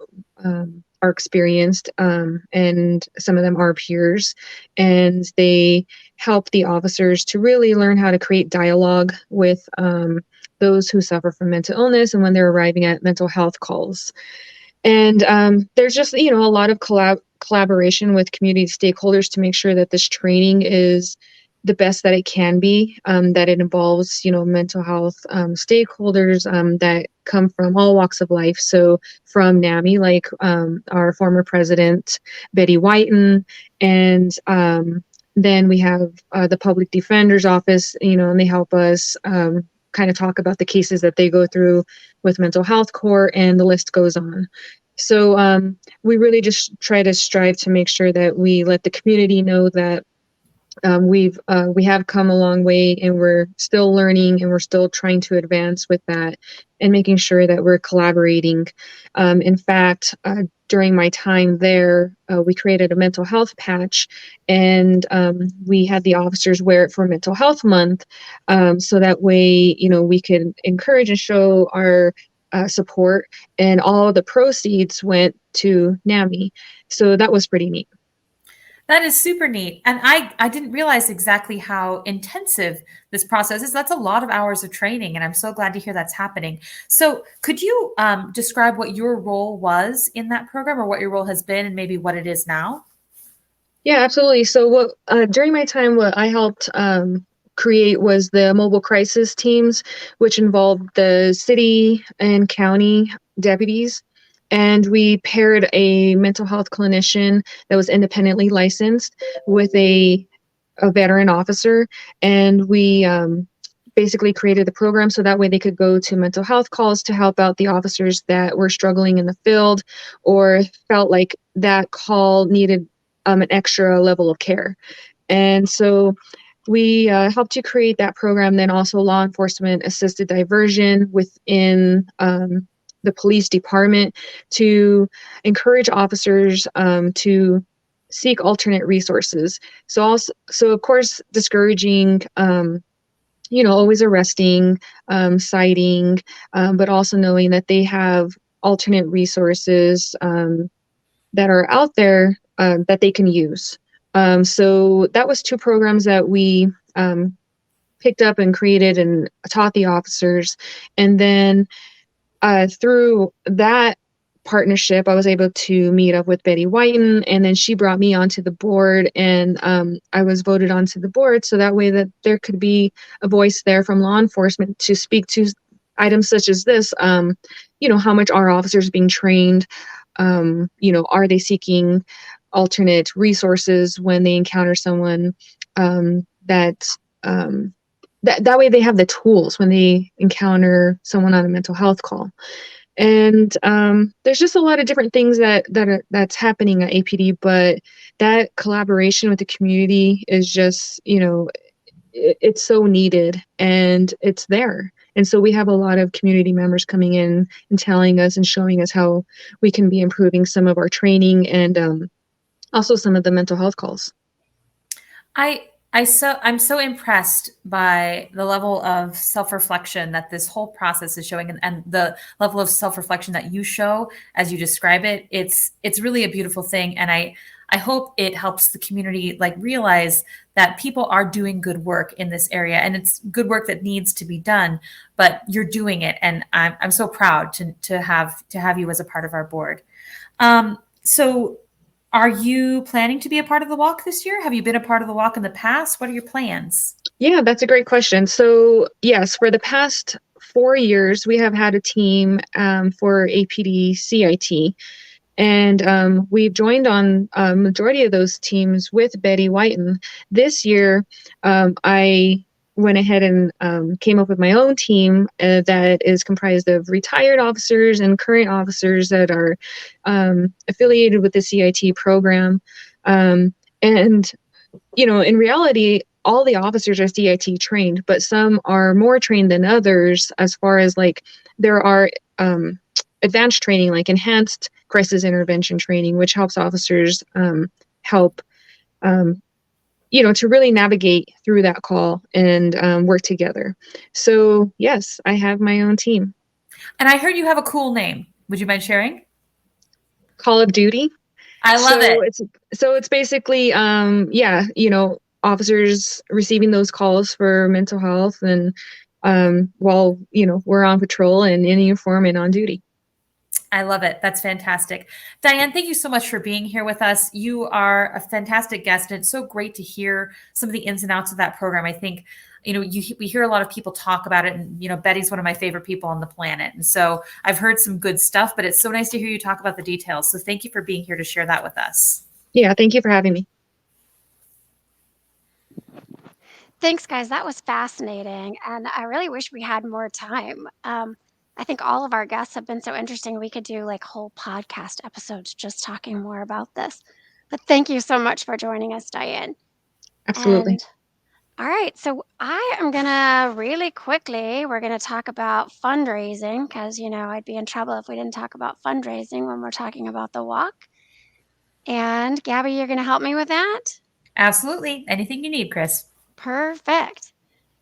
are experienced, and some of them are peers. And they help the officers to really learn how to create dialogue with those who suffer from mental illness and when they're arriving at mental health calls. And there's just, a lot of collaboration with community stakeholders to make sure that this training is the best that it can be, that it involves, mental health stakeholders that come from all walks of life. So from NAMI, like our former president, Betty Whiten, and then we have the Public Defender's Office, and they help us kind of talk about the cases that they go through with mental health court, and the list goes on. So we really just try to strive to make sure that we let the community know that we have come a long way, and we're still learning, and we're still trying to advance with that, and making sure that we're collaborating. In fact, during my time there, we created a mental health patch, and we had the officers wear it for Mental Health Month, so that way, we could encourage and show our support, and all the proceeds went to NAMI. So that was pretty neat. That is super neat. And I didn't realize exactly how intensive this process is. That's a lot of hours of training, and I'm so glad to hear that's happening. So could you describe what your role was in that program, or what your role has been, and maybe what it is now? Yeah, absolutely. So during my time, what I helped create was the mobile crisis teams, which involved the city and county deputies. And we paired a mental health clinician that was independently licensed with a veteran officer. And we basically created the program so that way they could go to mental health calls to help out the officers that were struggling in the field, or felt like that call needed an extra level of care. And so we helped to create that program. Then also law enforcement assisted diversion within the police department to encourage officers to seek alternate resources. So of course, discouraging, always arresting, citing, but also knowing that they have alternate resources that are out there that they can use. So that was 2 programs that we picked up and created and taught the officers. And then through that partnership, I was able to meet up with Betty Whiten, and then she brought me onto the board, and I was voted onto the board, so that way that there could be a voice there from law enforcement to speak to items such as this. How much are officers being trained? Are they seeking alternate resources when they encounter someone that way they have the tools when they encounter someone on a mental health call. And there's just a lot of different things that's happening at APD, but that collaboration with the community is just, it's so needed and it's there. And so we have a lot of community members coming in and telling us and showing us how we can be improving some of our training and also some of the mental health calls. I'm so impressed by the level of self-reflection that this whole process is showing, and the level of self-reflection that you show as you describe it. It's really a beautiful thing, and I hope it helps the community realize that people are doing good work in this area, and it's good work that needs to be done. But you're doing it, and I'm so proud to have you as a part of our board. So. Are you planning to be a part of the walk this year? Have you been a part of the walk in the past? What are your plans? Yeah, that's a great question. So yes, for the past 4 years, we have had a team for APD CIT. And we've joined on a majority of those teams with Betty Whiten. This year, I went ahead and came up with my own team that is comprised of retired officers and current officers that are affiliated with the CIT program. And, in reality, all the officers are CIT trained, but some are more trained than others as far as there are advanced training, like enhanced crisis intervention training, which helps officers help to really navigate through that call and work together. So yes, I have my own team. And I heard you have a cool name. Would you mind sharing? Call of Duty. I love it. It's basically, officers receiving those calls for mental health and while, we're on patrol and in uniform and on duty. I love it. That's fantastic. Diane, thank you so much for being here with us. You are a fantastic guest, and it's so great to hear some of the ins and outs of that program. I think, we hear a lot of people talk about it, and, Betty's one of my favorite people on the planet. And so I've heard some good stuff, but it's so nice to hear you talk about the details. So thank you for being here to share that with us. Yeah, thank you for having me. Thanks, guys. That was fascinating. And I really wish we had more time. I think all of our guests have been so interesting. We could do whole podcast episodes just talking more about this. But thank you so much for joining us, Diane. Absolutely. And, all right. So I am going to really quickly, we're going to talk about fundraising because, I'd be in trouble if we didn't talk about fundraising when we're talking about the walk. And Gabby, you're going to help me with that? Absolutely. Anything you need, Chris. Perfect.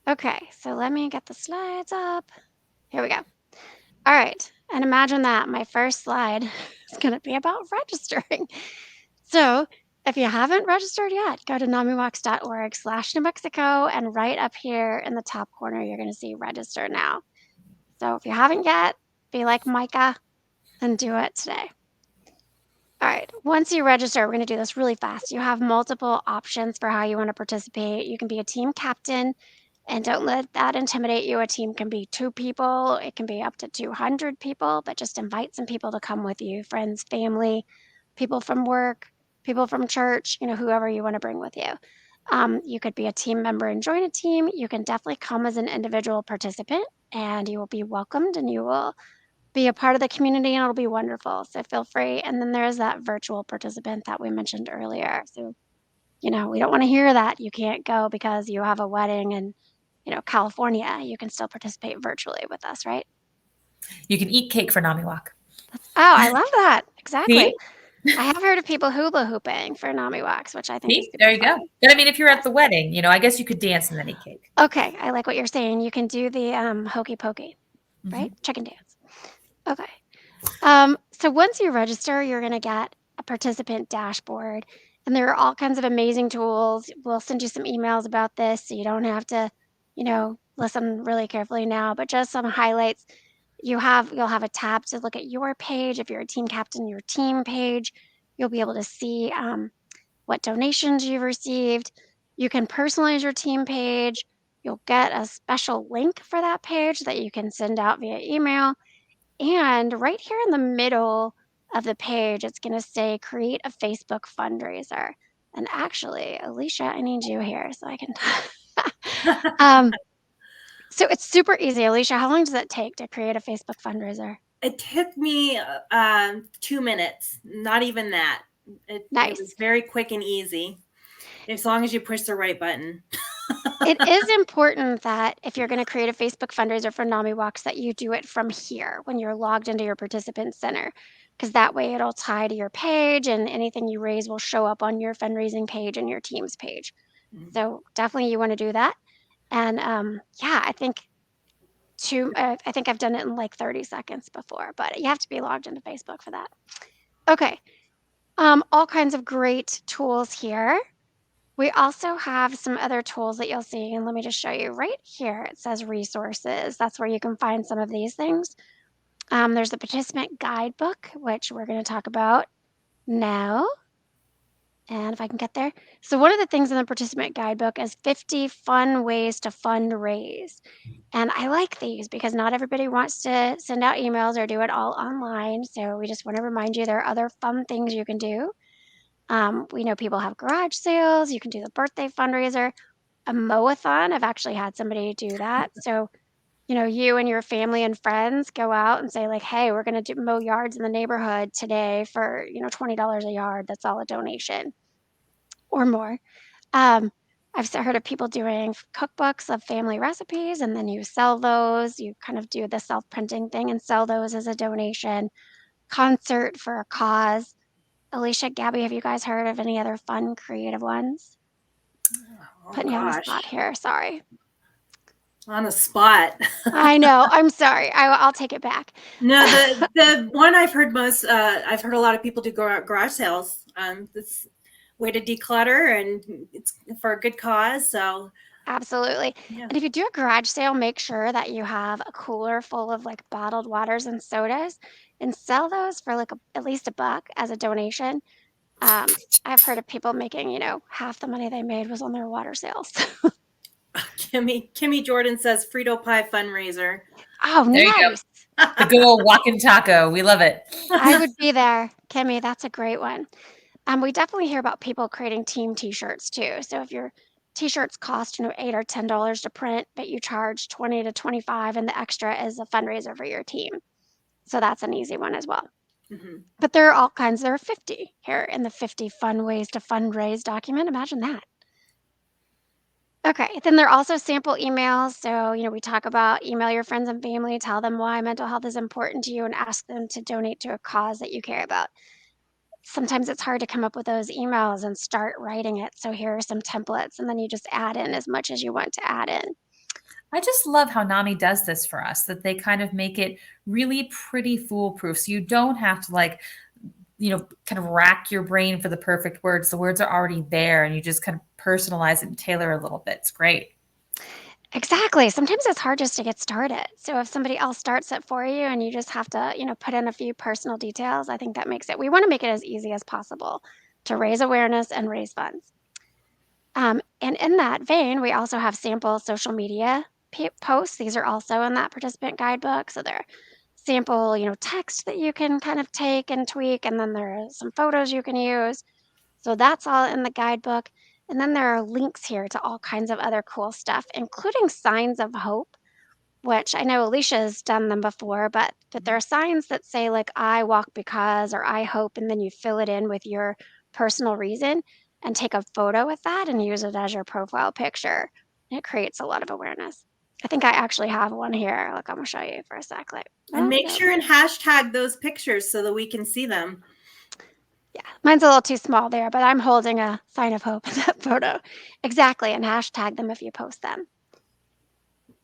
Okay. So let me get the slides up. Here we go. All right, and imagine that my first slide is going to be about registering. So if you haven't registered yet, go to NAMIWalks.org/New Mexico, and right up here in the top corner, you're going to see register now. So if you haven't yet, be like Micah and do it today. All right, once you register, we're going to do this really fast. You have multiple options for how you want to participate. You can be a team captain. And don't let that intimidate you. A team can be 2 people. It can be up to 200 people, but just invite some people to come with you, friends, family, people from work, people from church, whoever you want to bring with you. You could be a team member and join a team. You can definitely come as an individual participant, and you will be welcomed, and you will be a part of the community, and it'll be wonderful. So feel free. And then there's that virtual participant that we mentioned earlier. So, we don't want to hear that you can't go because you have a wedding and California. You can still participate virtually with us, right? You can eat cake for NAMI Walk. Oh, I love that. Exactly. See? I have heard of people hula hooping for NAMIWalks, which I think is See, super there you fun. go. But I mean, if you're at the wedding, I guess you could dance and then eat cake. Okay, I like what you're saying. You can do the hokey pokey, right? Chicken dance. Okay. So once you register, you're going to get a participant dashboard, and there are all kinds of amazing tools. We'll send you some emails about this, so you don't have to, listen really carefully now. But just some highlights. You'll have a tab to look at your page. If you're a team captain, your team page, you'll be able to see what donations you've received. You can personalize your team page. You'll get a special link for that page that you can send out via email. And right here in the middle of the page, it's going to say create a Facebook fundraiser. And actually, Alicia, I need you here so I can. So it's super easy. Alicia, how long does it take to create a Facebook fundraiser? It took me 2 minutes, not even that. It was very quick and easy, as long as you push the right button. It is important that if you're going to create a Facebook fundraiser for NAMIWalks, that you do it from here when you're logged into your participant center, because that way it'll tie to your page and anything you raise will show up on your fundraising page and your team's page. So definitely you want to do that. And yeah, I think I've done it in like 30 seconds before, but you have to be logged into Facebook for that. Okay. All kinds of great tools here. We also have some other tools that you'll see, and let me just show you right here. It says resources. That's where you can find some of these things. There's the participant guidebook, which we're going to talk about now. And if I can get there. So one of the things in the participant guidebook is 50 fun ways to fundraise. And I like these because not everybody wants to send out emails or do it all online. So we just want to remind you there are other fun things you can do. We know people have garage sales. You can do the birthday fundraiser, a mow-a-thon. I've actually had somebody do that. So, you and your family and friends go out and say like, hey, we're going to mow yards in the neighborhood today for, $20 a yard. That's all a donation or more. I've heard of people doing cookbooks of family recipes, and then you sell those. You kind of do the self-printing thing and sell those as a donation. Concert for a cause. Alicia, Gabby, have you guys heard of any other fun, creative ones? Putting you on the spot here. Sorry. On the spot. I know. I'm sorry. I'll take it back. No, the one I've heard most, I've heard a lot of people do garage sales. This way to declutter, and it's for a good cause. So absolutely. Yeah. And if you do a garage sale, make sure that you have a cooler full of like bottled waters and sodas, and sell those for like at least $1 as a donation. I've heard of people making, half the money they made was on their water sales. Kimmy Jordan says Frito Pie fundraiser. Oh, there nice. You go. The good old walking taco. We love it. I would be there, Kimmy. That's a great one. We definitely hear about people creating team T-shirts too. So if your T-shirts cost, $8 or $10 to print, but you charge $20 to $25, and the extra is a fundraiser for your team. So that's an easy one as well. Mm-hmm. But there are all kinds. There are 50 here in the 50 Fun Ways to Fundraise document. Imagine that. Okay, then there are also sample emails. So, we talk about email your friends and family, tell them why mental health is important to you, and ask them to donate to a cause that you care about. Sometimes it's hard to come up with those emails and start writing it. So here are some templates, and then you just add in as much as you want to add in. I just love how Nami does this for us, that they kind of make it really pretty foolproof. So you don't have to kind of rack your brain for the perfect words. The words are already there, and you just kind of personalize it and tailor a little bit. It's great. Exactly. Sometimes it's hard just to get started. So if somebody else starts it for you and you just have to, put in a few personal details, I think that makes it, we want to make it as easy as possible to raise awareness and raise funds. And in that vein, we also have sample social media posts. These are also in that participant guidebook. So they're sample, text that you can kind of take and tweak. And then there are some photos you can use. So that's all in the guidebook. And then there are links here to all kinds of other cool stuff, including signs of hope, which I know Alicia's done them before, but there are signs that say like, I walk because, or I hope, and then you fill it in with your personal reason and take a photo with that and use it as your profile picture. It creates a lot of awareness. I think I actually have one here. Look, I'm gonna show you for a sec. And make sure and hashtag those pictures so that we can see them. Yeah, mine's a little too small there, but I'm holding a sign of hope in that photo. Exactly, and hashtag them if you post them.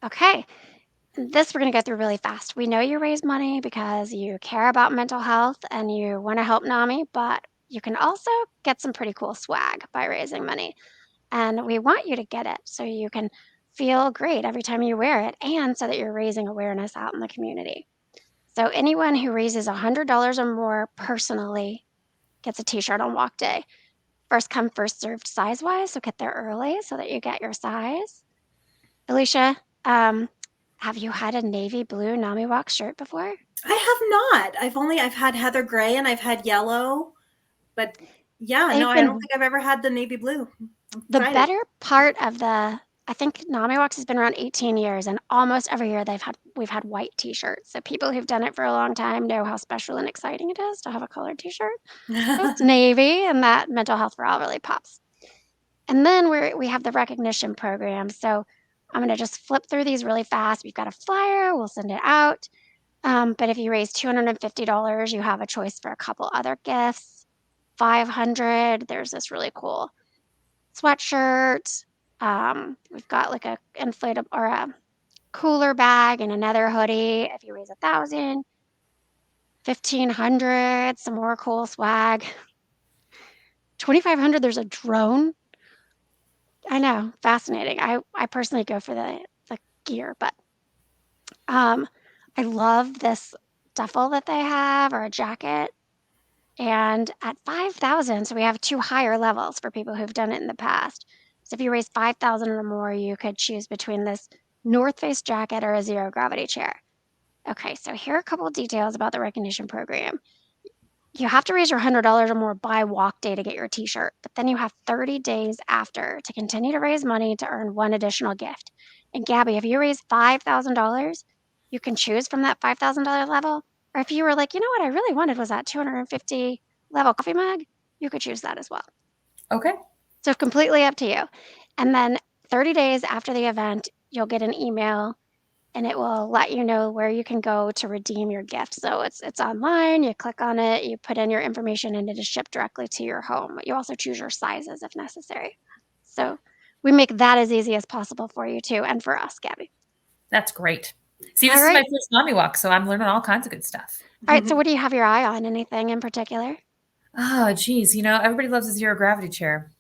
Okay, this we're going to go through really fast. We know you raise money because you care about mental health and you want to help NAMI, but you can also get some pretty cool swag by raising money. And we want you to get it so you can feel great every time you wear it and so that you're raising awareness out in the community. So anyone who raises $100 or more personally gets a t-shirt on walk day. First come, first served size wise, so get there early so that you get your size. Alicia, have you had a navy blue NAMIWalks shirt before? I have not. I've had heather gray and I've had yellow, but yeah, no, I don't think I've ever had the navy blue. The better part of I think NAMIWalks has been around 18 years, and almost every year we've had white t-shirts. So people who've done it for a long time know how special and exciting it is to have a colored t-shirt. So it's navy, and that mental health for all really pops. And then we have the recognition program. So I'm going to just flip through these really fast. We've got a flyer. We'll send it out. But if you raise $250, you have a choice for a couple other gifts. $500. There's this really cool sweatshirt. We've got like a inflatable or a cooler bag and another hoodie. If you raise 1,000, 1,500. Some more cool swag. 2,500. There's a drone. I know, fascinating. I personally go for the gear, but I love this duffel that they have or a jacket. And at 5,000, so we have 2 higher levels for people who've done it in the past. So if you raise 5,000 or more, you could choose between this North Face jacket or a zero gravity chair. Okay, so here are a couple of details about the recognition program. You have to raise your $100 or more by walk day to get your t-shirt, but then you have 30 days after to continue to raise money to earn one additional gift. And Gabby, if you raise $5,000, you can choose from that $5,000 level. Or if you were like, you know what I really wanted was that 250 level coffee mug, you could choose that as well. Okay. So completely up to you. And then 30 days after the event, you'll get an email and it will let you know where you can go to redeem your gift. So it's online, you click on it, you put in your information and it is shipped directly to your home. You also choose your sizes if necessary. So we make that as easy as possible for you too, and for us, Gabby. That's great. See, this is my first NAMIWalk, so I'm learning all kinds of good stuff. All right, so what do you have your eye on? Anything in particular? Oh, geez. Everybody loves a zero gravity chair.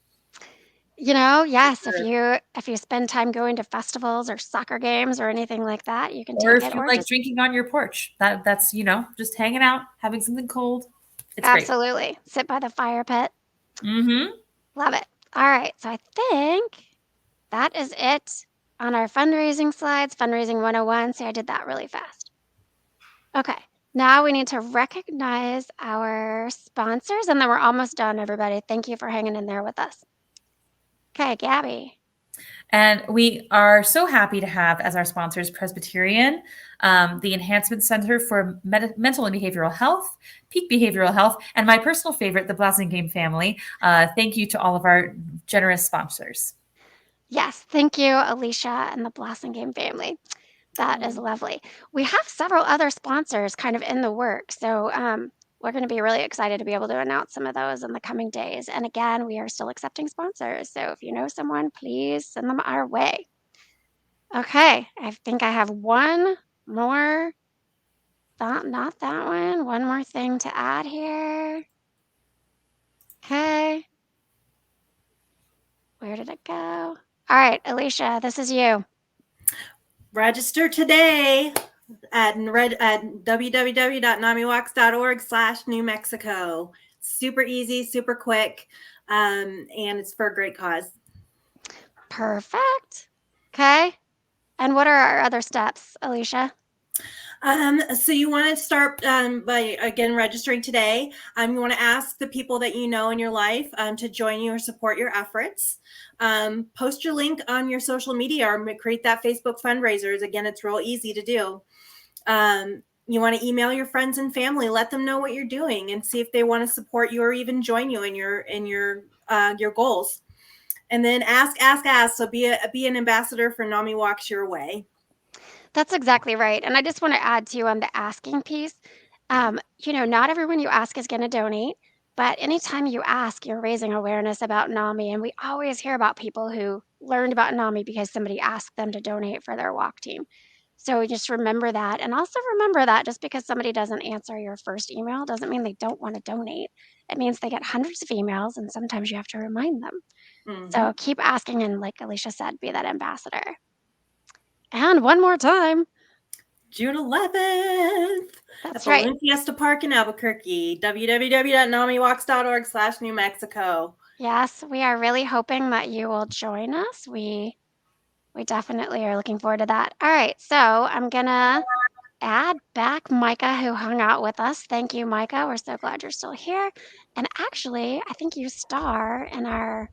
Yes, if you spend time going to festivals or soccer games or anything like that, you can Or take if it. you Or like just drinking on your porch, that's just hanging out, having something cold. It's absolutely sit by the fire pit. Mm-hmm. Love it. All right, so I think that is it on our fundraising slides, Fundraising 101. See, I did that really fast. Okay, now we need to recognize our sponsors, and then we're almost done, everybody. Thank you for hanging in there with us. Okay, Gabby. And we are so happy to have as our sponsors Presbyterian, the Enhancement Center for Mental and Behavioral Health, Peak Behavioral Health, and my personal favorite, the Blasingame family. Thank you to all of our generous sponsors. Yes, thank you, Alicia and the Blasingame family. That is lovely. We have several other sponsors kind of in the works, so we're going to be really excited to be able to announce some of those in the coming days. And again, we are still accepting sponsors, so if you know someone, please send them our way. Okay, I think I have one more, not that one more thing to add here. Okay. Where did it go? All right, Alicia, this is you. Register today at www.namiwalks.org/New Mexico. Super easy, super quick, and it's for a great cause. Perfect. Okay. And what are our other steps, Alicia? So you want to start by, again, registering today. You want to ask the people that you know in your life to join you or support your efforts. Post your link on your social media or create that Facebook fundraisers. Again, it's real easy to do. You want to email your friends and family, let them know what you're doing and see if they want to support you or even join you in your goals. And then ask. So be an ambassador for NAMIWalks your way. That's exactly right. And I just want to add to you on the asking piece. Not everyone you ask is going to donate. But anytime you ask, you're raising awareness about NAMI. And we always hear about people who learned about NAMI because somebody asked them to donate for their walk team. So just remember that. And also remember that just because somebody doesn't answer your first email doesn't mean they don't want to donate. It means they get hundreds of emails and sometimes you have to remind them. So keep asking. And like Alicia said, be that ambassador. And one more time. June 11th That's at the right. Balloon Fiesta Park in Albuquerque. www.NAMIWalks.org/New Mexico. Yes, we are really hoping that you will join us. We definitely are looking forward to that. All right, so I'm gonna add back Micah, who hung out with us. Thank you, Micah. We're so glad you're still here. And actually, I think you star in our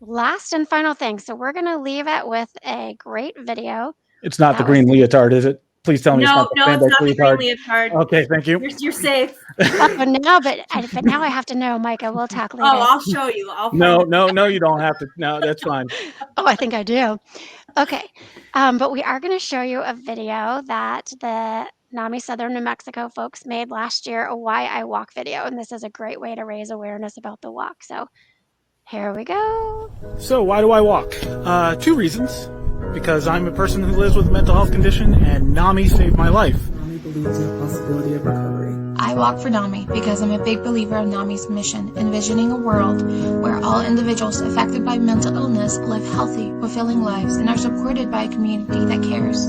last and final thing. So we're gonna leave it with a great video. It's not the green leotard, is it? Please tell me it's not the No, it's spandex not the leotard. green leotard. Okay, thank you. You're safe. But now I have to know, Micah. We'll talk later. Oh, I'll show you. No, you don't have to. No, that's fine. Oh, I think I do. Okay. But we are going to show you a video that the NAMI Southern New Mexico folks made last year, a Why I Walk video. And this is a great way to raise awareness about the walk. So here we go. So why do I walk? 2 reasons. Because I'm a person who lives with a mental health condition and NAMI saved my life. NAMI believes in the possibility of recovery. I walk for NAMI because I'm a big believer of NAMI's mission, envisioning a world where all individuals affected by mental illness live healthy, fulfilling lives and are supported by a community that cares.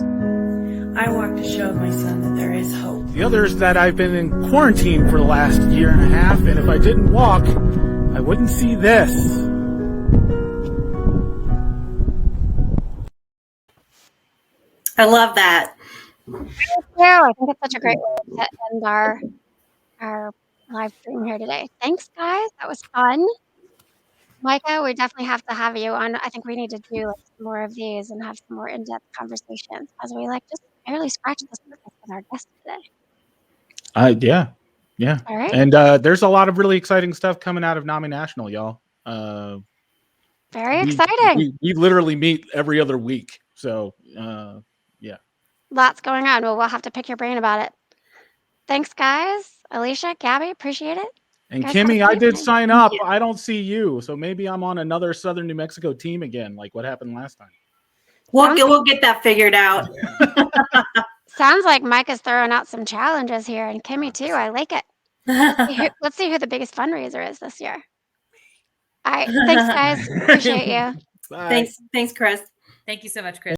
I walk to show my son that there is hope. The other is that I've been in quarantine for the last 1.5 years, and if I didn't walk, I wouldn't see this. I love that. Thank you. I think it's such a great way to end our live stream here today. Thanks, guys. That was fun. Micah, we definitely have to have you on. I think we need to do like some more of these and have some more in-depth conversations as we like just barely scratch the surface with our guest today. Yeah. All right. And there's a lot of really exciting stuff coming out of NAMI National, y'all. Very exciting. We literally meet every other week. So, yeah. Lots going on. Well, we'll have to pick your brain about it. Thanks, guys. Alicia, Gabby, appreciate it. And Guys, have a Kimmy, I great did night. sign up. I don't see you. So maybe I'm on another Southern New Mexico team again, like what happened last time. We'll get that figured out. Sounds like Mike is throwing out some challenges here, and Kimmy too. I like it. Let's see who the biggest fundraiser is this year. All right. Thanks, guys. Appreciate you. Bye. Thanks, Chris. Thank you so much, Chris.